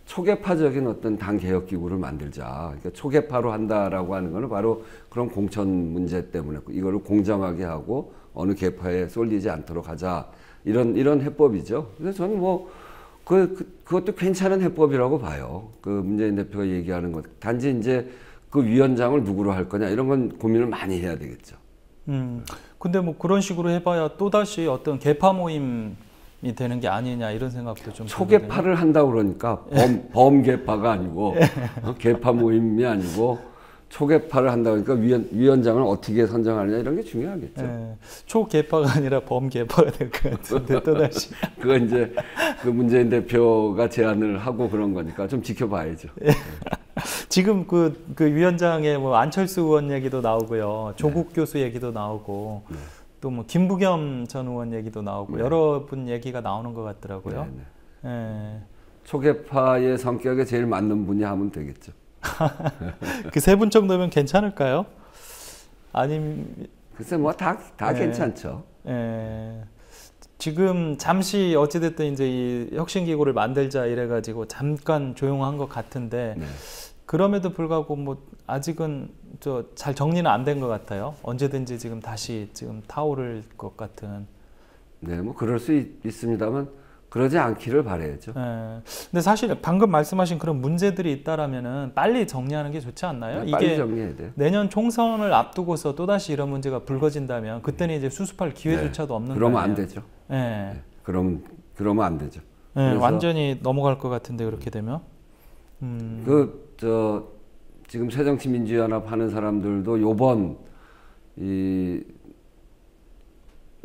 초계파적인 어떤 당 개혁 기구를 만들자. 그러니까 초계파로 한다라고 하는 거는 바로 그런 공천 문제 때문에 이거를 공정하게 하고 어느 계파에 쏠리지 않도록 하자. 이런 해법이죠. 그래서 저는 뭐 그것도 괜찮은 해법이라고 봐요. 그 문재인 대표가 얘기하는 것. 단지 이제 그 위원장을 누구로 할 거냐 이런 건 고민을 많이 해야 되겠죠. 근데 뭐 그런 식으로 해봐야 또다시 어떤 계파 모임이 되는 게 아니냐 이런 생각도 좀 초계파를 한다고 그러니까 범계파가 아니고 계파 모임이 아니고 초계파를 한다고 그러니까 위원장을 어떻게 선정하느냐 이런 게 중요하겠죠. 네. 초계파가 아니라 범계파가 될 것 같은데 또다시. 그건 이제 그 문재인 대표가 제안을 하고 그런 거니까 좀 지켜봐야죠. 네. 지금 그 위원장의 뭐 안철수 의원 얘기도 나오고요, 조국 교수 얘기도 나오고. 또 뭐 김부겸 전 의원 얘기도 나오고 여러 분 얘기가 나오는 것 같더라고요. 네. 초계파의 성격에 제일 맞는 분이 하면 되겠죠. 그 세 분 정도면 괜찮을까요? 아님 글쎄 뭐 다 괜찮죠. 지금 잠시 어찌됐든 이제 이 혁신기구를 만들자 이래가지고 잠깐 조용한 것 같은데 그럼에도 불구하고 뭐 아직은 잘 정리는 안 된 것 같아요. 언제든지 지금 다시 타오를 것 같은. 네, 뭐 그럴 수 있습니다만 그러지 않기를 바라야죠. 근데 사실 방금 말씀하신 그런 문제들이 있다라면은 빨리 정리하는 게 좋지 않나요? 네, 빨리 정리해야 돼요. 내년 총선을 앞두고서 또 다시 이런 문제가 불거진다면 그때는 이제 수습할 기회조차도 없는 거예요. 그러면 안 되죠. 그러면 안 되죠. 완전히 넘어갈 것 같은데 그렇게 되면. 지금 새정치민주연합 하는 사람들도 요번 이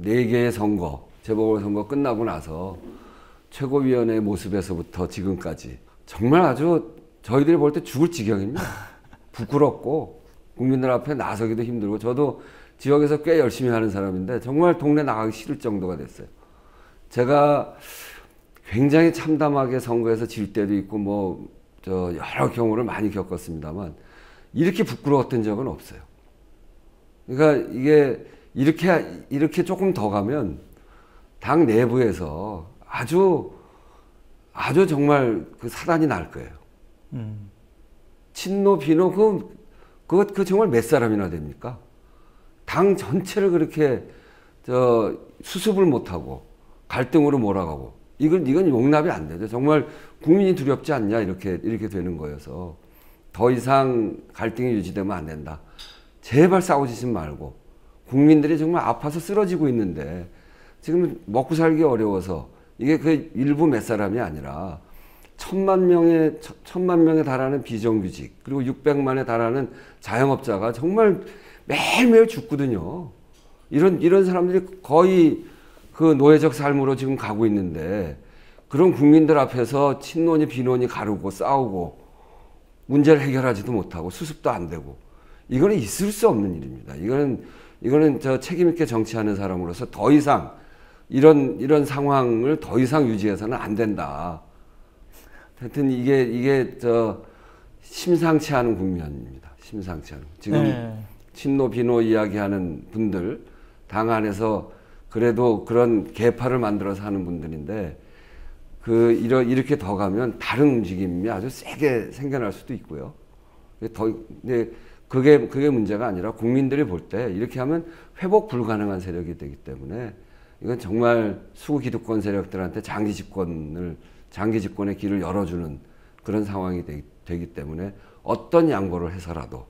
4개의 선거, 재보궐선거 끝나고 나서 최고위원회 모습에서부터 지금까지 정말 아주 저희들이 볼 때 죽을 지경입니다. 부끄럽고 국민들 앞에 나서기도 힘들고 저도 지역에서 꽤 열심히 하는 사람인데 정말 동네 나가기 싫을 정도가 됐어요. 제가 굉장히 참담하게 선거에서 질 때도 있고 여러 경우를 많이 겪었습니다만 이렇게 부끄러웠던 적은 없어요. 그러니까 이게 이렇게 조금 더 가면 당 내부에서 아주 정말 그 사단이 날 거예요. 친노 비노 그 정말 몇 사람이나 됩니까? 당 전체를 그렇게 수습을 못하고 갈등으로 몰아가고 이건 용납이 안 되죠. 정말 국민이 두렵지 않냐 이렇게 되는 거여서 더 이상 갈등이 유지되면 안 된다. 제발 싸우지 말고 국민들이 정말 아파서 쓰러지고 있는데 지금 먹고 살기 어려워서 이게 그 일부 몇 사람이 아니라 1,000만 명에 달하는 비정규직 그리고 600만에 달하는 자영업자가 정말 매일매일 죽거든요. 이런 사람들이 거의 그 노예적 삶으로 지금 가고 있는데 그런 국민들 앞에서 친노니 비노니 가르고 싸우고 문제를 해결하지도 못하고 수습도 안 되고 이거는 있을 수 없는 일입니다. 이거는 저 책임 있게 정치하는 사람으로서 더 이상 이런 상황을 더 이상 유지해서는 안 된다. 하여튼 이게 심상치 않은 국면입니다. 심상치 않은. 지금 친노 비노 이야기하는 분들 당 안에서 그래도 그런 계파를 만들어서 하는 분들인데 이렇게 더 가면 다른 움직임이 아주 세게 생겨날 수도 있고요. 근데 그게 문제가 아니라 국민들이 볼 때 이렇게 하면 회복 불가능한 세력이 되기 때문에 이건 정말 수구 기득권 세력들한테 장기 집권의 길을 열어주는 그런 상황이 되기 때문에 어떤 양보를 해서라도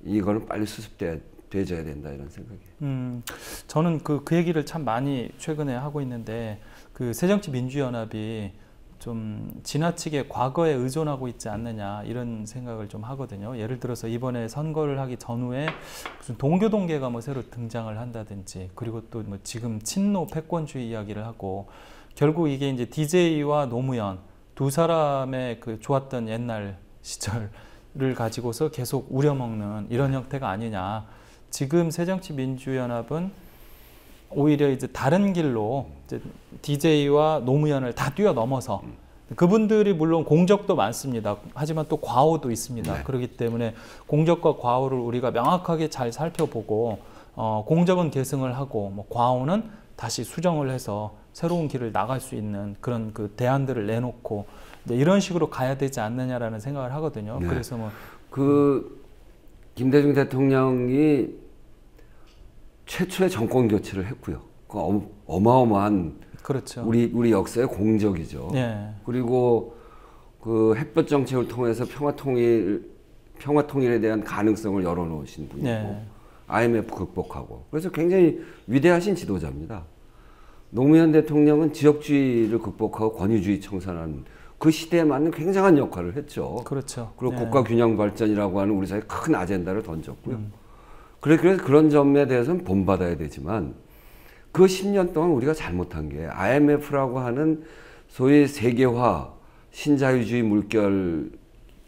이거는 빨리 수습돼야 된다 이런 생각이에요. 저는 그 얘기를 참 많이 최근에 하고 있는데 그 새정치민주연합이 좀 지나치게 과거에 의존하고 있지 않느냐 이런 생각을 좀 하거든요. 예를 들어서 이번에 선거를 하기 전후에 무슨 동교동계가 뭐 새로 등장을 한다든지 그리고 또 뭐 지금 친노 패권주의 이야기를 하고 결국 이게 이제 DJ와 노무현 두 사람의 그 좋았던 옛날 시절을 가지고서 계속 우려먹는 이런 형태가 아니냐. 지금 새정치민주연합은 오히려 이제 다른 길로 이제 DJ와 노무현을 다 뛰어넘어서 그분들이 물론 공적도 많습니다. 하지만 또 과오도 있습니다. 네. 그렇기 때문에 공적과 과오를 우리가 명확하게 잘 살펴보고 공적은 계승을 하고 뭐 과오는 다시 수정을 해서 새로운 길을 나갈 수 있는 그런 그 대안들을 내놓고 이런 식으로 가야 되지 않느냐라는 생각을 하거든요. 네. 그래서 뭐 그 김대중 대통령이 최초의 정권 교체를 했고요. 그 어마어마한 그렇죠. 우리 역사의 공적이죠. 예. 그리고 그 햇볕 정책을 통해서 평화 통일에 대한 가능성을 열어놓으신 분이고 예. IMF 극복하고 그래서 굉장히 위대하신 지도자입니다. 노무현 대통령은 지역주의를 극복하고 권위주의 청산하는 그 시대에 맞는 굉장한 역할을 했죠. 그렇죠. 그리고 예. 국가 균형 발전이라고 하는 우리 사회 큰 아젠다를 던졌고요. 그래서 그런 점에 대해서는 본받아야 되지만 그 10년 동안 우리가 잘못한 게 IMF라고 하는 소위 세계화, 신자유주의 물결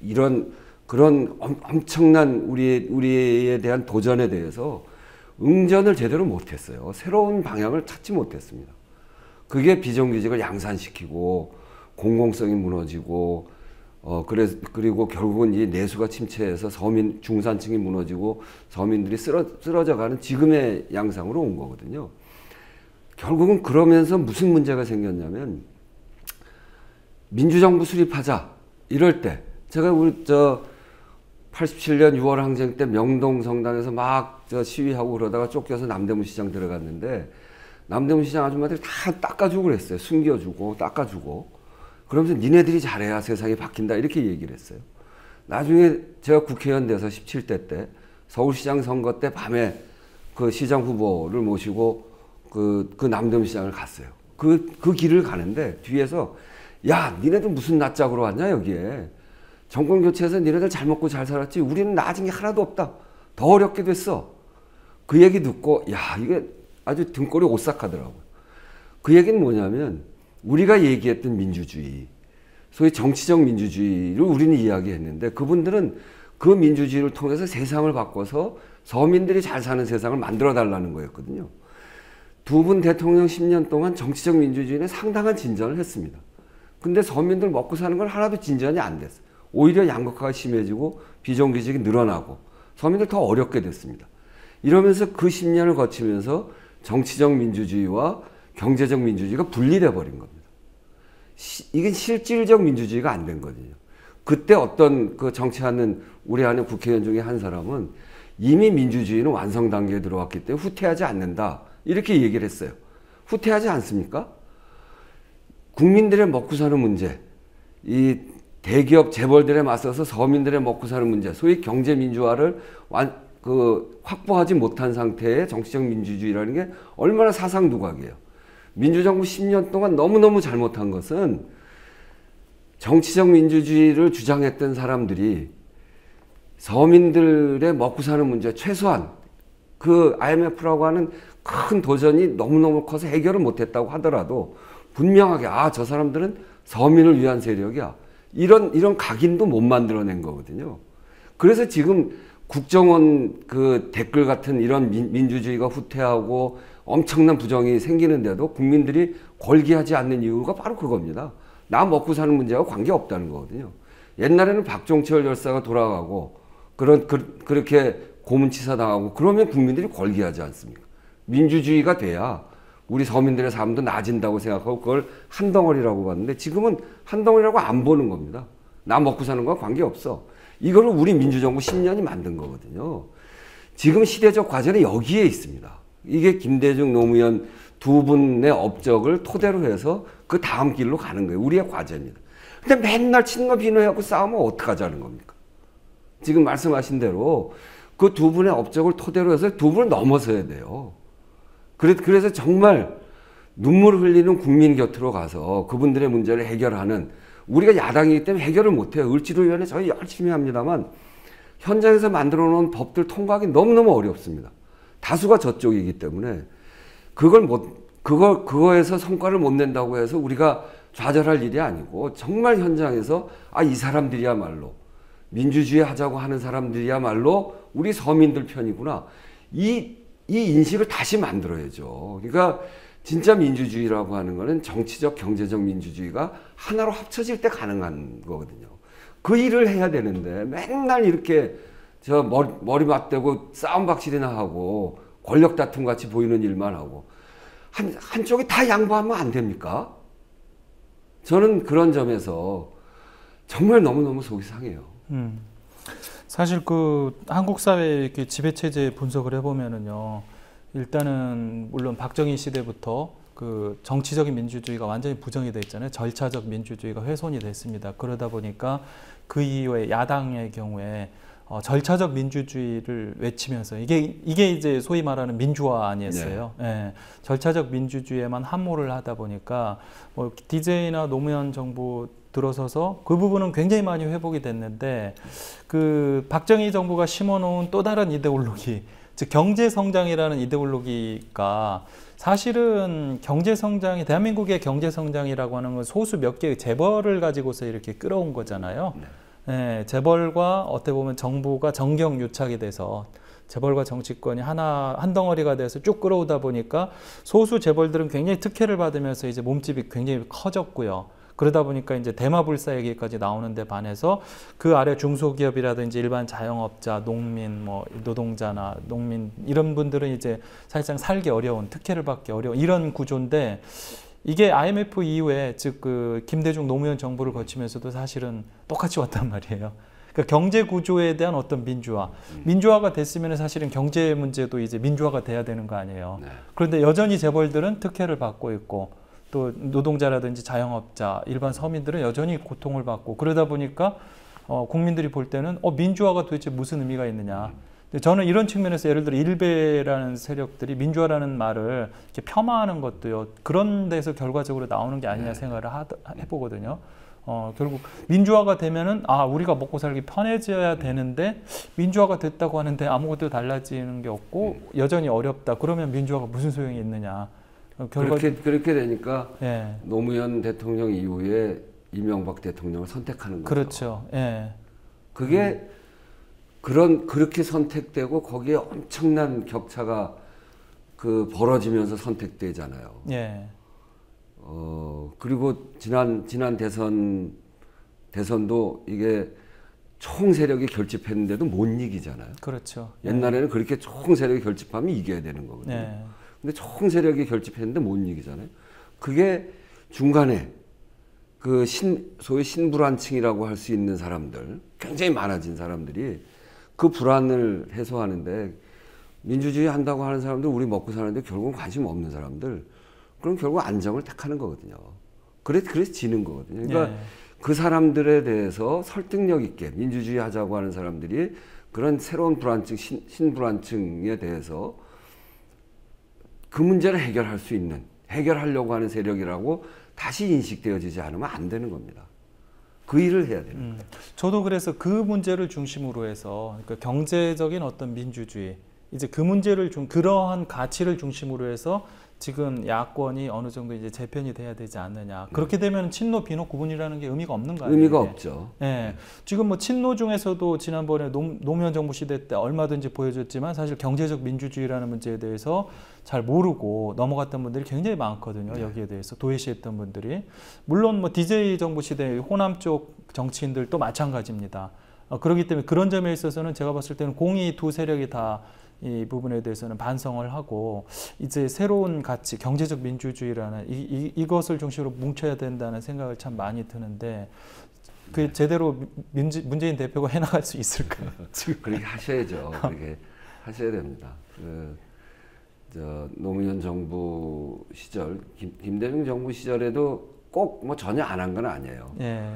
이런 그런 엄청난 우리에 대한 도전에 대해서 응전을 제대로 못했어요. 새로운 방향을 찾지 못했습니다. 그게 비정규직을 양산시키고 공공성이 무너지고 그리고 결국은 이 내수가 침체해서 중산층이 무너지고 서민들이 쓰러져가는 지금의 양상으로 온 거거든요. 결국은 그러면서 무슨 문제가 생겼냐면 민주정부 수립하자 이럴 때 제가 우리 87년 6월 항쟁 때 명동 성당에서 막 시위하고 그러다가 쫓겨서 남대문 시장 들어갔는데 남대문 시장 아줌마들이 다 닦아주고 그랬어요. 숨겨주고 닦아주고 그러면서 니네들이 잘해야 세상이 바뀐다 이렇게 얘기를 했어요. 나중에 제가 국회의원 돼서 17대 때 서울시장 선거 때 밤에 그 시장 후보를 모시고 그 남대문 시장을 갔어요. 그 길을 가는데 뒤에서 야 니네들 무슨 낯짝으로 왔냐 여기에. 정권 교체해서 니네들 잘 먹고 잘 살았지 우리는 나아진 게 하나도 없다. 더 어렵게 됐어. 그 얘기 듣고 야 이게 아주 등골이 오싹하더라고요. 그 얘기는 뭐냐면 우리가 얘기했던 민주주의, 소위 정치적 민주주의를 우리는 이야기했는데 그분들은 그 민주주의를 통해서 세상을 바꿔서 서민들이 잘 사는 세상을 만들어 달라는 거였거든요. 두 분 대통령 10년 동안 정치적 민주주의는 상당한 진전을 했습니다. 근데 서민들 먹고 사는 건 하나도 진전이 안 됐어요. 오히려 양극화가 심해지고 비정규직이 늘어나고 서민들 더 어렵게 됐습니다. 이러면서 그 10년을 거치면서 정치적 민주주의와 경제적 민주주의가 분리돼 버린 겁니다. 이게 실질적 민주주의가 안 된 거거든요. 그때 어떤 그 정치하는 우리 안에 국회의원 중에 한 사람은 이미 민주주의는 완성 단계에 들어왔기 때문에 후퇴하지 않는다. 이렇게 얘기를 했어요. 후퇴하지 않습니까? 국민들의 먹고 사는 문제, 이 대기업 재벌들에 맞서서 서민들의 먹고 사는 문제, 소위 경제 민주화를 확보하지 못한 상태의 정치적 민주주의라는 게 얼마나 사상두각이에요. 민주정부 10년 동안 너무너무 잘못한 것은 정치적 민주주의를 주장했던 사람들이 서민들의 먹고 사는 문제, 최소한 그 IMF라고 하는 큰 도전이 너무너무 커서 해결을 못했다고 하더라도 분명하게 저 사람들은 서민을 위한 세력이야. 이런 각인도 못 만들어낸 거거든요. 그래서 지금 국정원 그 댓글 같은 이런 민주주의가 후퇴하고 엄청난 부정이 생기는데도 국민들이 걸기하지 않는 이유가 바로 그겁니다. 나 먹고 사는 문제와 관계없다는 거거든요. 옛날에는 박종철 열사가 돌아가고 그렇게 고문치사 당하고 그러면 국민들이 걸기하지 않습니까? 민주주의가 돼야 우리 서민들의 삶도 나아진다고 생각하고 그걸 한 덩어리라고 봤는데 지금은 한 덩어리라고 안 보는 겁니다. 나 먹고 사는 거와 관계없어. 이거를 우리 민주정부 10년이 만든 거거든요. 지금 시대적 과제는 여기에 있습니다. 이게 김대중, 노무현 두 분의 업적을 토대로 해서 그 다음 길로 가는 거예요. 우리의 과제입니다. 근데 맨날 친거 비노하고 싸우면 어떡하자는 겁니까? 지금 말씀하신 대로 그 두 분의 업적을 토대로 해서 두 분을 넘어서야 돼요. 그래서 정말 눈물을 흘리는 국민 곁으로 가서 그분들의 문제를 해결하는, 우리가 야당이기 때문에 해결을 못해요. 을지로위원회 저희 열심히 합니다만 현장에서 만들어 놓은 법들 통과하기 너무너무 어렵습니다. 다수가 저쪽이기 때문에 그거에서 성과를 못 낸다고 해서 우리가 좌절할 일이 아니고 정말 현장에서 이 사람들이야말로 민주주의 하자고 하는 사람들이야말로 우리 서민들 편이구나. 이 인식을 다시 만들어야죠. 그러니까 진짜 민주주의라고 하는 거는 정치적, 경제적 민주주의가 하나로 합쳐질 때 가능한 거거든요. 그 일을 해야 되는데 맨날 이렇게 저 머리 맞대고 싸움 박질이나 하고 권력 다툼 같이 보이는 일만 하고 한쪽이 다 양보하면 안 됩니까? 저는 그런 점에서 정말 너무너무 속이 상해요. 사실 그 한국 사회 이렇게 지배 체제 분석을 해보면은요, 일단은 물론 박정희 시대부터 그 정치적인 민주주의가 완전히 부정이 돼 있잖아요. 절차적 민주주의가 훼손이 됐습니다. 그러다 보니까 그 이후에 야당의 경우에 절차적 민주주의를 외치면서 이게 이제 소위 말하는 민주화 아니었어요. 네. 예, 절차적 민주주의에만 함몰을 하다 보니까 뭐 DJ나 노무현 정부 들어서서 그 부분은 굉장히 많이 회복이 됐는데 그 박정희 정부가 심어놓은 또 다른 이데올로기, 즉 경제성장이라는 이데올로기가 사실은 경제성장이 대한민국의 경제성장이라고 하는 건 소수 몇 개의 재벌을 가지고서 이렇게 끌어온 거잖아요. 네, 재벌과 어떻게 보면 정부가 정경유착이 돼서 재벌과 정치권이 한 덩어리가 돼서 쭉 끌어오다 보니까 소수 재벌들은 굉장히 특혜를 받으면서 이제 몸집이 굉장히 커졌고요. 그러다 보니까 이제 대마불사 얘기까지 나오는데 반해서 그 아래 중소기업이라든지 일반 자영업자, 농민, 뭐 노동자나 농민 이런 분들은 이제 사실상 살기 어려운, 특혜를 받기 어려운 이런 구조인데 이게 IMF 이후에 즉 그 김대중 노무현 정부를 거치면서도 사실은 똑같이 왔단 말이에요. 그러니까 경제 구조에 대한 어떤 민주화가 됐으면 사실은 경제 문제도 이제 민주화가 돼야 되는 거 아니에요. 그런데 여전히 재벌들은 특혜를 받고 있고 또 노동자라든지 자영업자, 일반 서민들은 여전히 고통을 받고 그러다 보니까 국민들이 볼 때는 민주화가 도대체 무슨 의미가 있느냐. 근데 저는 이런 측면에서 예를 들어 일베라는 세력들이 민주화라는 말을 이렇게 폄하하는 것도요. 그런 데서 결과적으로 나오는 게 아니냐 생각을 해보거든요. 결국 민주화가 되면은 우리가 먹고 살기 편해져야 되는데 민주화가 됐다고 하는데 아무것도 달라지는 게 없고 여전히 어렵다. 그러면 민주화가 무슨 소용이 있느냐. 그렇게 되니까 예. 노무현 대통령 이후에 이명박 대통령을 선택하는 거죠. 그렇죠. 예. 그게 그렇게 선택되고 거기에 엄청난 격차가 벌어지면서 선택되잖아요. 예. 그리고 지난 대선도 이게 총 세력이 결집했는데도 못 이기잖아요. 그렇죠. 옛날에는 그렇게 총 세력이 결집하면 이겨야 되는 거거든요. 예. 근데 총 세력이 결집했는데 못 이기잖아요. 그게 중간에 소위 신불안층이라고 할 수 있는 사람들, 굉장히 많아진 사람들이 그 불안을 해소하는데 민주주의 한다고 하는 사람들, 우리 먹고 사는데 결국은 관심 없는 사람들, 그럼 결국 안정을 택하는 거거든요. 그래서 지는 거거든요. 그러니까 그 사람들에 대해서 설득력 있게 민주주의 하자고 하는 사람들이 그런 새로운 불안층, 신불안층에 대해서 그 문제를 해결하려고 하는 세력이라고 다시 인식되어지지 않으면 안 되는 겁니다. 그 일을 해야 되는 거예요. 저도 그래서 그 문제를 중심으로 해서 그러니까 경제적인 어떤 민주주의, 이제 그 문제를 그러한 가치를 중심으로 해서 지금 야권이 어느 정도 이제 재편이 돼야 되지 않느냐. 그렇게 되면 친노 비노 구분이라는 게 의미가 없는 거 아니에요? 의미가 없죠. 네. 지금 뭐 친노 중에서도 지난번에 노무현 정부 시대 때 얼마든지 보여줬지만 사실 경제적 민주주의라는 문제에 대해서 잘 모르고 넘어갔던 분들이 굉장히 많거든요. 여기에 대해서 도외시했던 분들이. 물론 뭐 DJ 정부 시대 호남 쪽 정치인들도 마찬가지입니다. 그렇기 때문에 그런 점에 있어서는 제가 봤을 때는 공이 두 세력이 다 이 부분에 대해서는 반성을 하고 이제 새로운 가치, 경제적 민주주의라는 이것을 중심으로 뭉쳐야 된다는 생각을 참 많이 드는데 그 제대로 문재인 대표가 해나갈 수 있을까요? 그렇게 하셔야죠. 그렇게 하셔야 됩니다. 노무현 정부 시절, 김대중 정부 시절에도 꼭 뭐 전혀 안 한 건 아니에요. 예.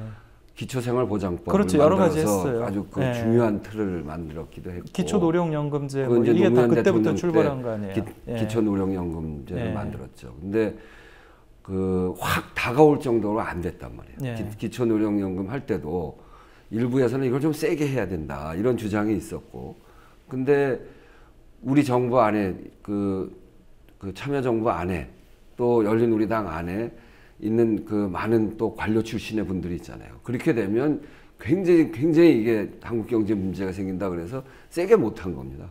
기초생활보장법을 그렇죠. 여러 가지 했어요. 아주 예. 중요한 틀을 만들었기도 했고 기초노령연금제 뭐 이게 다 그때부터 출발한 거 아니에요? 기초노령연금제를 만들었죠. 근데 확 다가올 정도로 안 됐단 말이에요. 기초노령연금 할 때도 일부에서는 이걸 좀 세게 해야 된다 이런 주장이 있었고, 근데 우리 정부 안에 그 참여정부 안에 또 열린우리당 안에 있는 그 많은 또 관료 출신의 분들이 있잖아요. 그렇게 되면 굉장히 이게 한국 경제 문제가 생긴다 그래서 세게 못한 겁니다.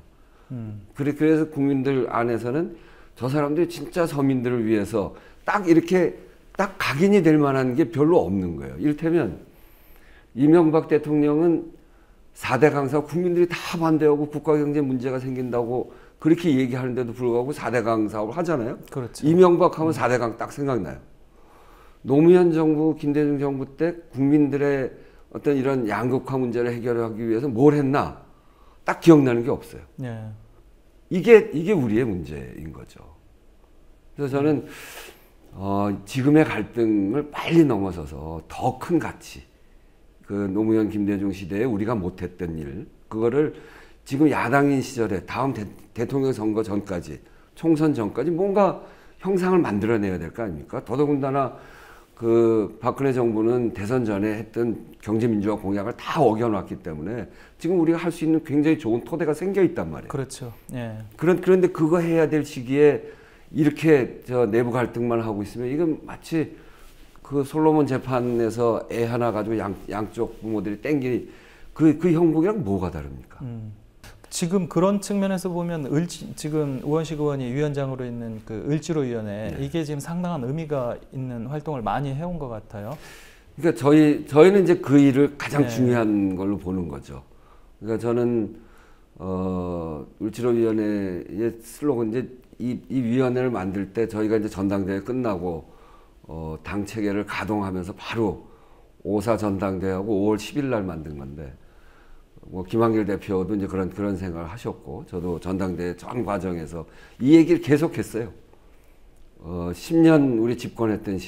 그래서 국민들 안에서는 저 사람들이 진짜 서민들을 위해서 딱 이렇게 딱 각인이 될 만한 게 별로 없는 거예요. 이를테면 이명박 대통령은 4대 강사업 국민들이 다 반대하고 국가 경제 문제가 생긴다고 그렇게 얘기하는데도 불구하고 4대 강사업을 하잖아요. 그렇죠. 이명박 하면 4대 강 딱 생각나요. 노무현 정부, 김대중 정부 때 국민들의 어떤 이런 양극화 문제를 해결하기 위해서 뭘 했나? 딱 기억나는 게 없어요. 예. 이게 우리의 문제인 거죠. 그래서 저는 지금의 갈등을 빨리 넘어서서 더 큰 가치, 그 노무현 김대중 시대에 우리가 못했던 일, 그거를 지금 야당인 시절에 다음 대통령 선거 전까지, 총선 전까지 뭔가 형상을 만들어내야 될 거 아닙니까? 더더군다나 그 박근혜 정부는 대선 전에 했던 경제민주화 공약을 다 어겨놨기 때문에 지금 우리가 할 수 있는 굉장히 좋은 토대가 생겨 있단 말이에요. 그렇죠. 예. 그런데 그거 해야 될 시기에 이렇게 저 내부 갈등만 하고 있으면 이건 마치 그 솔로몬 재판에서 애 하나 가지고 양쪽 부모들이 땡기 그 형국이랑 뭐가 다릅니까? 지금 그런 측면에서 보면 지금 우원식 의원이 위원장으로 있는 그 을지로위원회 네. 이게 지금 상당한 의미가 있는 활동을 많이 해온 것 같아요. 그러니까 저희는 이제 그 일을 가장 네. 중요한 걸로 보는 거죠. 그러니까 저는 을지로위원회의 슬로건 이제 이 위원회를 만들 때 저희가 이제 전당대회 끝나고 당 체계를 가동하면서 바로 5.4 전당대회하고 5월 10일 날 만든 건데. 뭐 김한길 대표도 이제 그런 생각을 하셨고 저도 전당대회 전 과정에서 이 얘기를 계속했어요. 10년 우리 집권했던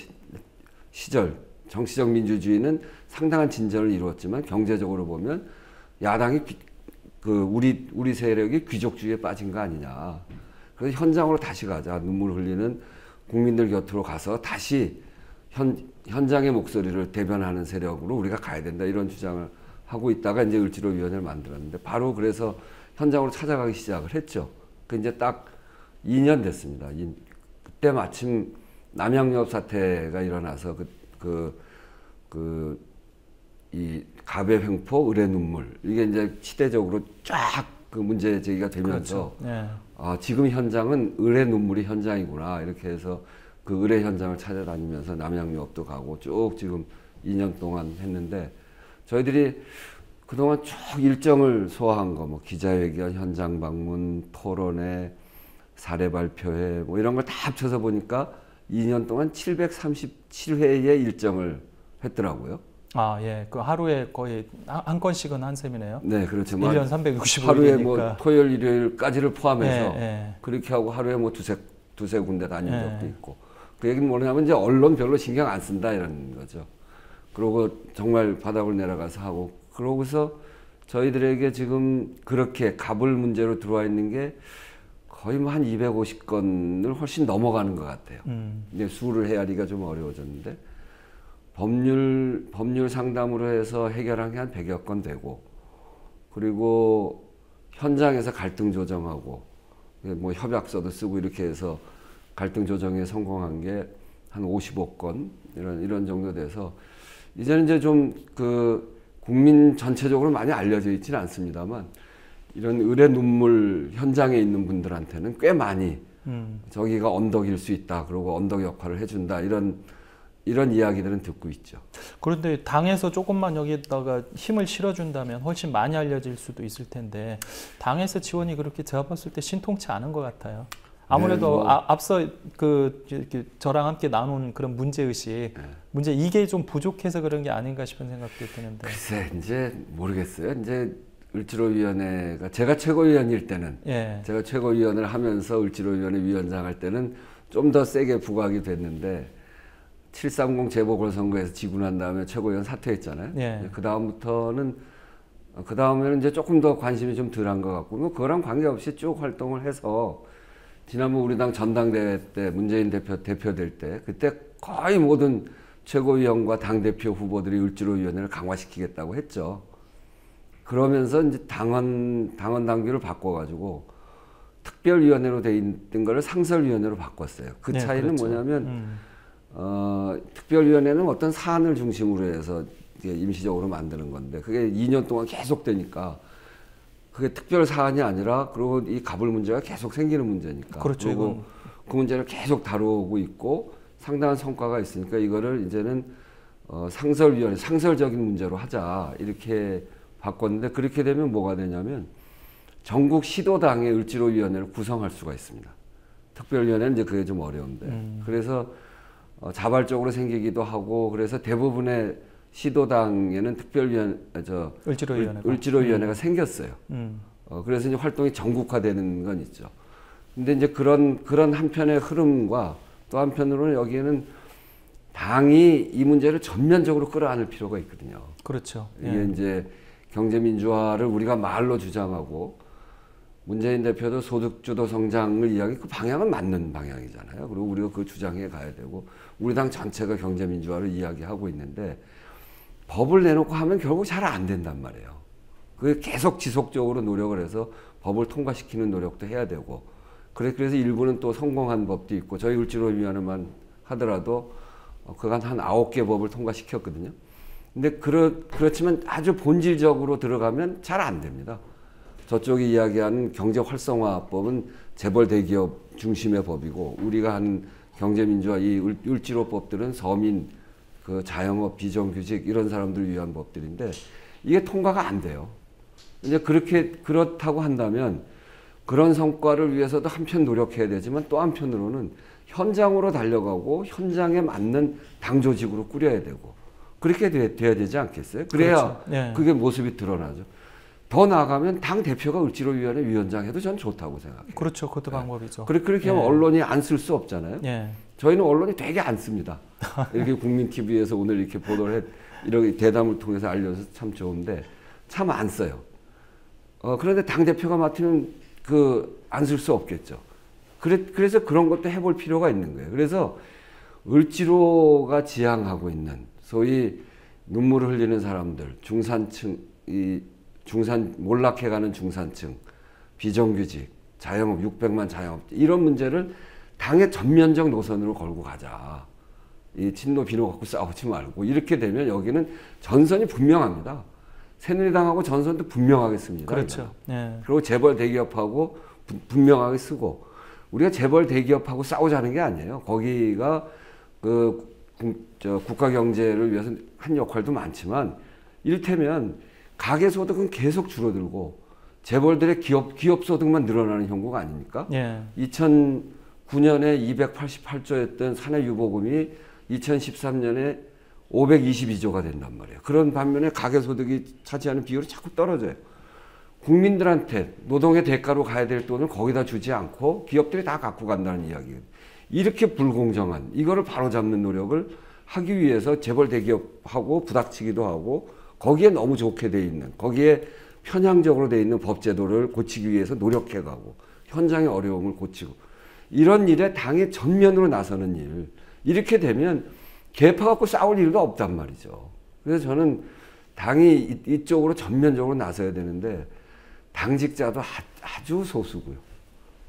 시절 정치적 민주주의는 상당한 진전을 이루었지만 경제적으로 보면 야당이 우리 세력이 귀족주의에 빠진 거 아니냐. 그래서 현장으로 다시 가자. 눈물 흘리는 국민들 곁으로 가서 다시 현장의 목소리를 대변하는 세력으로 우리가 가야 된다. 이런 주장을 하고 있다가 이제 을지로위원회를 만들었는데 바로 그래서 현장으로 찾아가기 시작을 했죠. 그 이제 딱 2년 됐습니다. 그때 마침 남양유업 사태가 일어나서 이 갑의 횡포, 을의 눈물 이게 이제 시대적으로 쫙 그 문제 제기가 되면서 그렇죠. 예. 지금 현장은 을의 눈물이 현장이구나 이렇게 해서 그 을의 현장을 찾아다니면서 남양유업도 가고 쭉 지금 2년 동안 했는데. 저희들이 그동안 쭉 일정을 소화한 거, 뭐 기자회견, 현장 방문, 토론회, 사례 발표회, 뭐 이런 걸 다 합쳐서 보니까 2년 동안 737회의 일정을 했더라고요. 아, 예. 그 하루에 거의 한 건씩은 한 셈이네요. 네, 그렇죠. 1년 365일이니까. 하루에 뭐 토요일, 일요일까지를 포함해서 예. 그렇게 하고 하루에 뭐 두세 군데 다닌 적도 있고. 그 얘기는 뭐냐면 이제 언론 별로 신경 안 쓴다 이런 거죠. 그러고 정말 바닥을 내려가서 하고 그러고서 저희들에게 지금 그렇게 갑을 문제로 들어와 있는 게 거의 뭐 한 250건을 훨씬 넘어가는 것 같아요. 이제 수를 헤아리기가 좀 어려워졌는데 법률 상담으로 해서 해결한 게 한 100여 건 되고 그리고 현장에서 갈등 조정하고 뭐 협약서도 쓰고 이렇게 해서 갈등 조정에 성공한 게 한 55건 이런 정도 돼서 이제는 이제 좀 국민 전체적으로 많이 알려져 있지는 않습니다만 이런 을의 눈물 현장에 있는 분들한테는 꽤 많이 저기가 언덕일 수 있다. 그리고 언덕 역할을 해준다. 이런 이야기들은 듣고 있죠. 그런데 당에서 조금만 여기다가 힘을 실어준다면 훨씬 많이 알려질 수도 있을 텐데 당에서 지원이 그렇게 제가 봤을 때 신통치 않은 것 같아요. 아무래도 네, 앞서 이렇게 저랑 함께 나눈 그런 문제의식, 문제 이게 좀 부족해서 그런 게 아닌가 싶은 생각도 드는데. 글쎄 이제 모르겠어요. 이제 을지로위원회가 제가 최고위원일 때는 제가 최고위원을 하면서 을지로위원회 위원장 할 때는 좀 더 세게 부각이 됐는데 730 재보궐선거에서 지고 난 다음에 최고위원 사퇴했잖아요. 그 다음에는 이제 조금 더 관심이 좀 덜한 것 같고 뭐 그거랑 관계없이 쭉 활동을 해서 지난번 우리 당 전당대회 때 문재인 대표될 때 그때 거의 모든 최고위원과 당대표 후보들이 을지로위원회를 강화시키겠다고 했죠. 그러면서 이제 당원 당규를 바꿔가지고 특별위원회로 돼 있던 거를 상설위원회로 바꿨어요. 그 차이는 그렇죠. 뭐냐면 특별위원회는 어떤 사안을 중심으로 해서 이제 임시적으로 만드는 건데 그게 2년 동안 계속 되니까 그게 특별 사안이 아니라 그리고 이 가불 문제가 계속 생기는 문제니까. 그렇죠. 그리고 그 문제를 계속 다루고 있고 상당한 성과가 있으니까 이거를 이제는 상설위원회, 상설적인 문제로 하자 이렇게 바꿨는데 그렇게 되면 뭐가 되냐면 전국 시도당의 을지로위원회를 구성할 수가 있습니다. 특별위원회는 이제 그게 좀 어려운데 그래서 자발적으로 생기기도 하고 그래서 대부분의 시도당에는 을지로위원회가 생겼어요. 그래서 이제 활동이 전국화되는 건 있죠. 근데 이제 그런 한편의 흐름과 또 한편으로는 여기에는 당이 이 문제를 전면적으로 끌어안을 필요가 있거든요. 그렇죠. 이게 이제 경제민주화를 우리가 말로 주장하고 문재인 대표도 소득주도 성장을 이야기 그 방향은 맞는 방향이잖아요. 그리고 우리가 그 주장해 가야 되고 우리 당 전체가 경제민주화를 이야기하고 있는데 법을 내놓고 하면 결국 잘 안 된단 말이에요. 그게 계속 지속적으로 노력을 해서 법을 통과시키는 노력도 해야 되고 그래서 일부는 또 성공한 법도 있고 저희 을지로위원회만 하더라도 그간 한 9개 법을 통과시켰거든요. 근데 그렇지만 아주 본질적으로 들어가면 잘 안 됩니다. 저쪽이 이야기하는 경제활성화법은 재벌 대기업 중심의 법이고 우리가 하는 경제민주화 이 을지로법들은 서민, 그 자영업, 비정규직 이런 사람들을 위한 법들인데 이게 통과가 안 돼요. 이제 그렇다고 한다면 그런 성과를 위해서도 한편 노력해야 되지만 또 한편으로는 현장으로 달려가고 현장에 맞는 당 조직으로 꾸려야 되고 그렇게 돼야 되지 않겠어요? 그래야 그렇죠. 네. 그게 모습이 드러나죠. 더 나아가면 당 대표가 을지로위원회 위원장 해도 저는 좋다고 생각해요. 그렇죠. 그것도 방법이죠. 그렇게 하면 언론이 안 쓸 수 없잖아요. 예. 저희는 언론이 되게 안 씁니다. 이렇게 국민TV에서 오늘 이렇게 보도를 이렇게 대담을 통해서 알려서 참 좋은데 참 안 써요. 그런데 당 대표가 맡으면 안 쓸 수 없겠죠. 그래서 그런 것도 해볼 필요가 있는 거예요. 그래서 을지로가 지향하고 있는 소위 눈물을 흘리는 사람들, 중산층, 몰락해가는 중산층, 비정규직, 자영업, 600만 자영업 이런 문제를 당의 전면적 노선으로 걸고 가자. 이 친노 비노 갖고 싸우지 말고 이렇게 되면 여기는 전선이 분명합니다. 새누리당하고 전선도 분명하게 씁니다. 그렇죠. 예. 그리고 재벌 대기업하고 분명하게 쓰고 우리가 재벌 대기업하고 싸우자는 게 아니에요. 거기가 국가 경제를 위해서 한 역할도 많지만 이를테면 가계소득은 계속 줄어들고 재벌들의 기업 소득만 늘어나는 형국가 아닙니까? 예. 2009년에 288조였던 사내유보금이 2013년에 522조가 된단 말이에요. 그런 반면에 가계소득이 차지하는 비율이 자꾸 떨어져요. 국민들한테 노동의 대가로 가야 될 돈을 거기다 주지 않고 기업들이 다 갖고 간다는 이야기예요. 이렇게 불공정한 이거를 바로잡는 노력을 하기 위해서 재벌 대기업하고 부닥치기도 하고 거기에 너무 좋게 돼 있는 거기에 편향적으로 돼 있는 법제도를 고치기 위해서 노력해가고 현장의 어려움을 고치고 이런 일에 당이 전면으로 나서는 일 이렇게 되면 개파 갖고 싸울 일도 없단 말이죠. 그래서 저는 당이 이쪽으로 전면적으로 나서야 되는데 당직자도 아주 소수고요.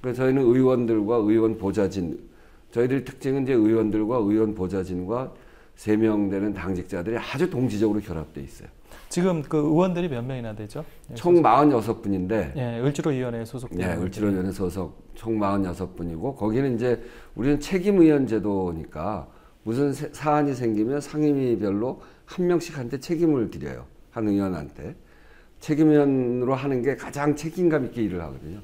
그래서 저희는 의원들과 의원 보좌진 저희들 특징은 이제 의원들과 의원 보좌진과 3명 되는 당직자들이 아주 동지적으로 결합돼 있어요. 지금 그 의원들이 몇 명이나 되죠? 총 46분인데 예, 을지로위원회에 소속된 을지로위원회 소속 총 46분이고 거기는 이제 우리는 책임의원 제도니까 무슨 사안이 생기면 상임위별로 한 명씩한테 책임을 드려요. 한 의원한테. 책임의원으로 하는 게 가장 책임감 있게 일을 하거든요.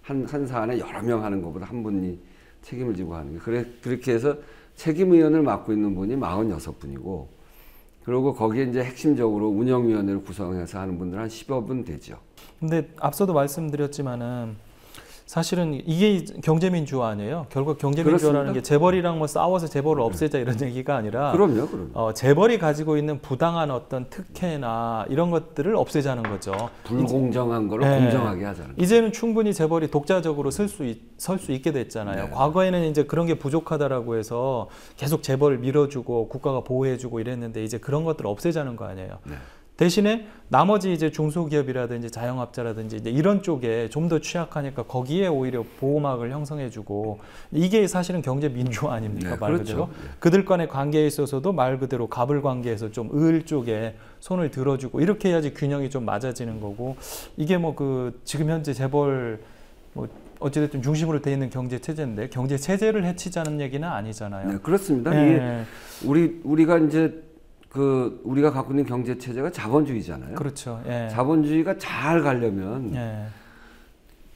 한 사안에 여러 명 하는 것보다 한 분이 책임을 지고 하는 게. 그렇게 해서 책임의원을 맡고 있는 분이 46분이고 그리고 거기에 이제 핵심적으로 운영위원회를 구성해서 하는 분들 한 10여 분 되죠. 근데 앞서도 말씀드렸지만은 사실은 이게 경제민주화 아니에요. 결국 경제민주화라는 그렇습니다. 게 재벌이랑 뭐 싸워서 재벌을 없애자 이런 얘기가 아니라 그럼요. 재벌이 가지고 있는 부당한 어떤 특혜나 이런 것들을 없애자는 거죠. 불공정한 거를 공정하게 하자는 거죠. 이제는 충분히 재벌이 독자적으로 설 수 있게 됐잖아요. 네. 과거에는 이제 그런 게 부족하다라고 해서 계속 재벌을 밀어주고 국가가 보호해주고 이랬는데 이제 그런 것들을 없애자는 거 아니에요. 네. 대신에 나머지 이제 중소기업이라든지 자영업자라든지 이제 이런 쪽에 좀 더 취약하니까 거기에 오히려 보호막을 형성해주고 이게 사실은 경제 민주화 아닙니까? 말 그대로. 그렇죠. 그들 간의 관계에 있어서도 말 그대로 갑을 관계에서 좀 을 쪽에 손을 들어주고 이렇게 해야지 균형이 좀 맞아지는 거고 이게 뭐 그 지금 현재 재벌 뭐 어찌됐든 중심으로 돼 있는 경제 체제인데 경제 체제를 해치자는 얘기는 아니잖아요. 네, 그렇습니다. 네. 이게 우리가 이제 우리가 갖고 있는 경제 체제가 자본주의잖아요. 그렇죠. 예. 자본주의가 잘 가려면 예.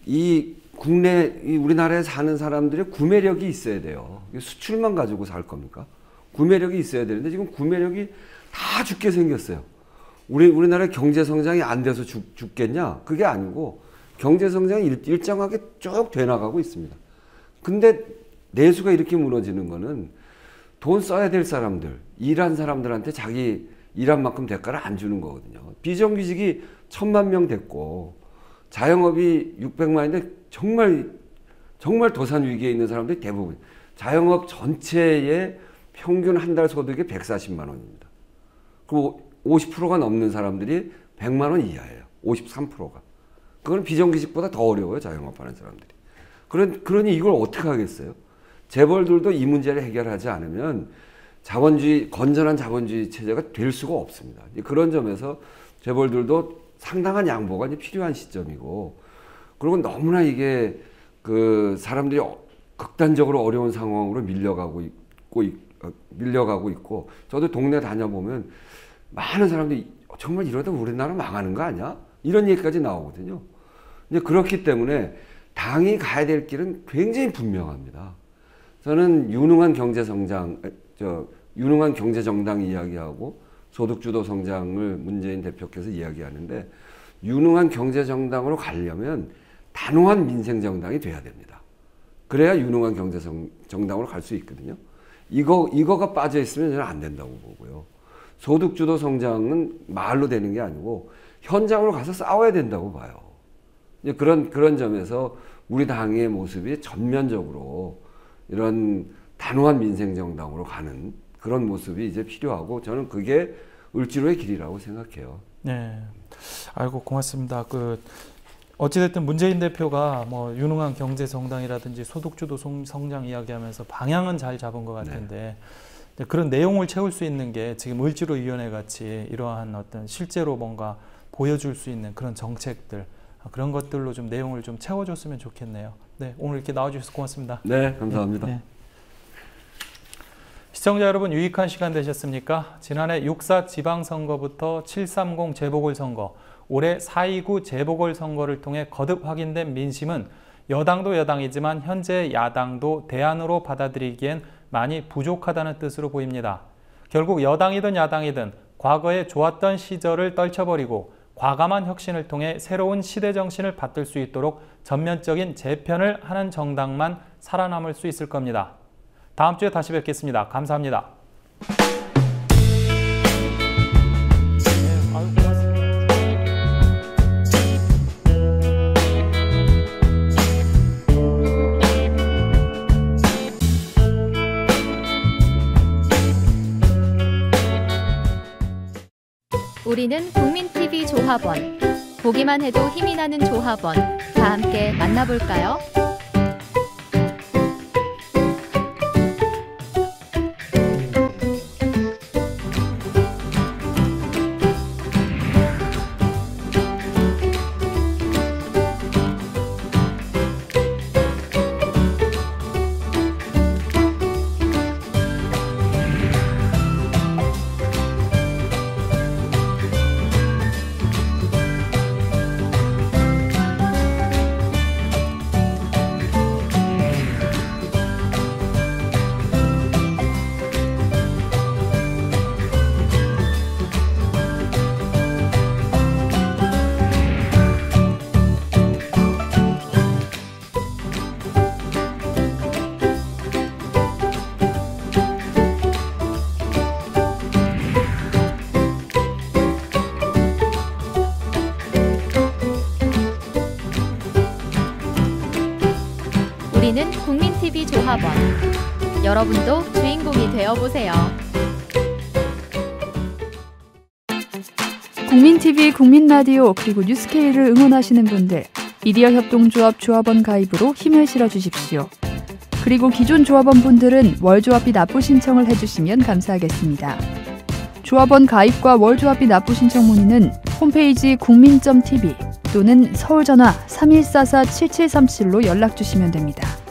이 우리나라에 사는 사람들의 구매력이 있어야 돼요. 수출만 가지고 살 겁니까? 구매력이 있어야 되는데 지금 구매력이 다 죽게 생겼어요. 우리나라 경제 성장이 안 돼서 죽겠냐? 그게 아니고 경제 성장이 일정하게 쭉 돼 나가고 있습니다. 근데 내수가 이렇게 무너지는 거는 돈 써야 될 사람들, 일한 사람들한테 자기 일한 만큼 대가를 안 주는 거거든요. 비정규직이 1000만 명 됐고 자영업이 600만인데 정말 도산 위기에 있는 사람들이 대부분 자영업 전체의 평균 한 달 소득이 140만 원입니다. 그리고 50%가 넘는 사람들이 100만 원 이하예요. 53%가. 그건 비정규직보다 더 어려워요. 자영업하는 사람들이. 그러니 이걸 어떻게 하겠어요? 재벌들도 이 문제를 해결하지 않으면 건전한 자본주의 체제가 될 수가 없습니다. 그런 점에서 재벌들도 상당한 양보가 이제 필요한 시점이고, 그리고 너무나 이게 사람들이 극단적으로 어려운 상황으로 밀려가고 있고, 저도 동네 다녀보면 많은 사람들이 정말 이러다 우리나라 망하는 거 아니야? 이런 얘기까지 나오거든요. 이제 그렇기 때문에 당이 가야 될 길은 굉장히 분명합니다. 저는 유능한 경제정당 이야기하고 소득주도 성장을 문재인 대표께서 이야기하는데, 유능한 경제정당으로 가려면 단호한 민생정당이 돼야 됩니다. 그래야 유능한 경제정당으로 갈 수 있거든요. 이거가 빠져 있으면 저는 안 된다고 보고요. 소득주도 성장은 말로 되는 게 아니고 현장으로 가서 싸워야 된다고 봐요. 그런 점에서 우리 당의 모습이 전면적으로 이런 단호한 민생정당으로 가는 그런 모습이 이제 필요하고, 저는 그게 을지로의 길이라고 생각해요. 네. 아이고, 고맙습니다. 어찌됐든 문재인 대표가 뭐 유능한 경제 정당이라든지 소득주도 성장 이야기하면서 방향은 잘 잡은 것 같은데, 네. 그런 내용을 채울 수 있는 게 지금 을지로위원회 같이 이러한 어떤 실제로 뭔가 보여줄 수 있는 그런 정책들, 그런 것들로 좀 내용을 좀 채워줬으면 좋겠네요. 네, 오늘 이렇게 나와주셔서 고맙습니다. 네, 감사합니다. 네. 시청자 여러분, 유익한 시간 되셨습니까? 지난해 6.4 지방선거부터 7.30 재보궐선거, 올해 4.29 재보궐선거를 통해 거듭 확인된 민심은 여당도 여당이지만 현재 야당도 대안으로 받아들이기엔 많이 부족하다는 뜻으로 보입니다. 결국 여당이든 야당이든 과거에 좋았던 시절을 떨쳐버리고 과감한 혁신을 통해 새로운 시대 정신을 받들 수 있도록 전면적인 재편을 하는 정당만 살아남을 수 있을 겁니다. 다음 주에 다시 뵙겠습니다. 감사합니다. 우리는 국민TV 조합원. 보기만 해도 힘이 나는 조합원. 다 함께 만나볼까요? 우리는 국민TV 조합원. 여러분도 주인공이 되어보세요. 국민TV, 국민라디오 그리고 뉴스케이를 응원하시는 분들, 미디어 협동조합 조합원 가입으로 힘을 실어주십시오. 그리고 기존 조합원 분들은 월조합비 납부 신청을 해주시면 감사하겠습니다. 조합원 가입과 월조합비 납부 신청 문의는 홈페이지 국민.tv 또는 서울전화 3144-7737로 연락주시면 됩니다.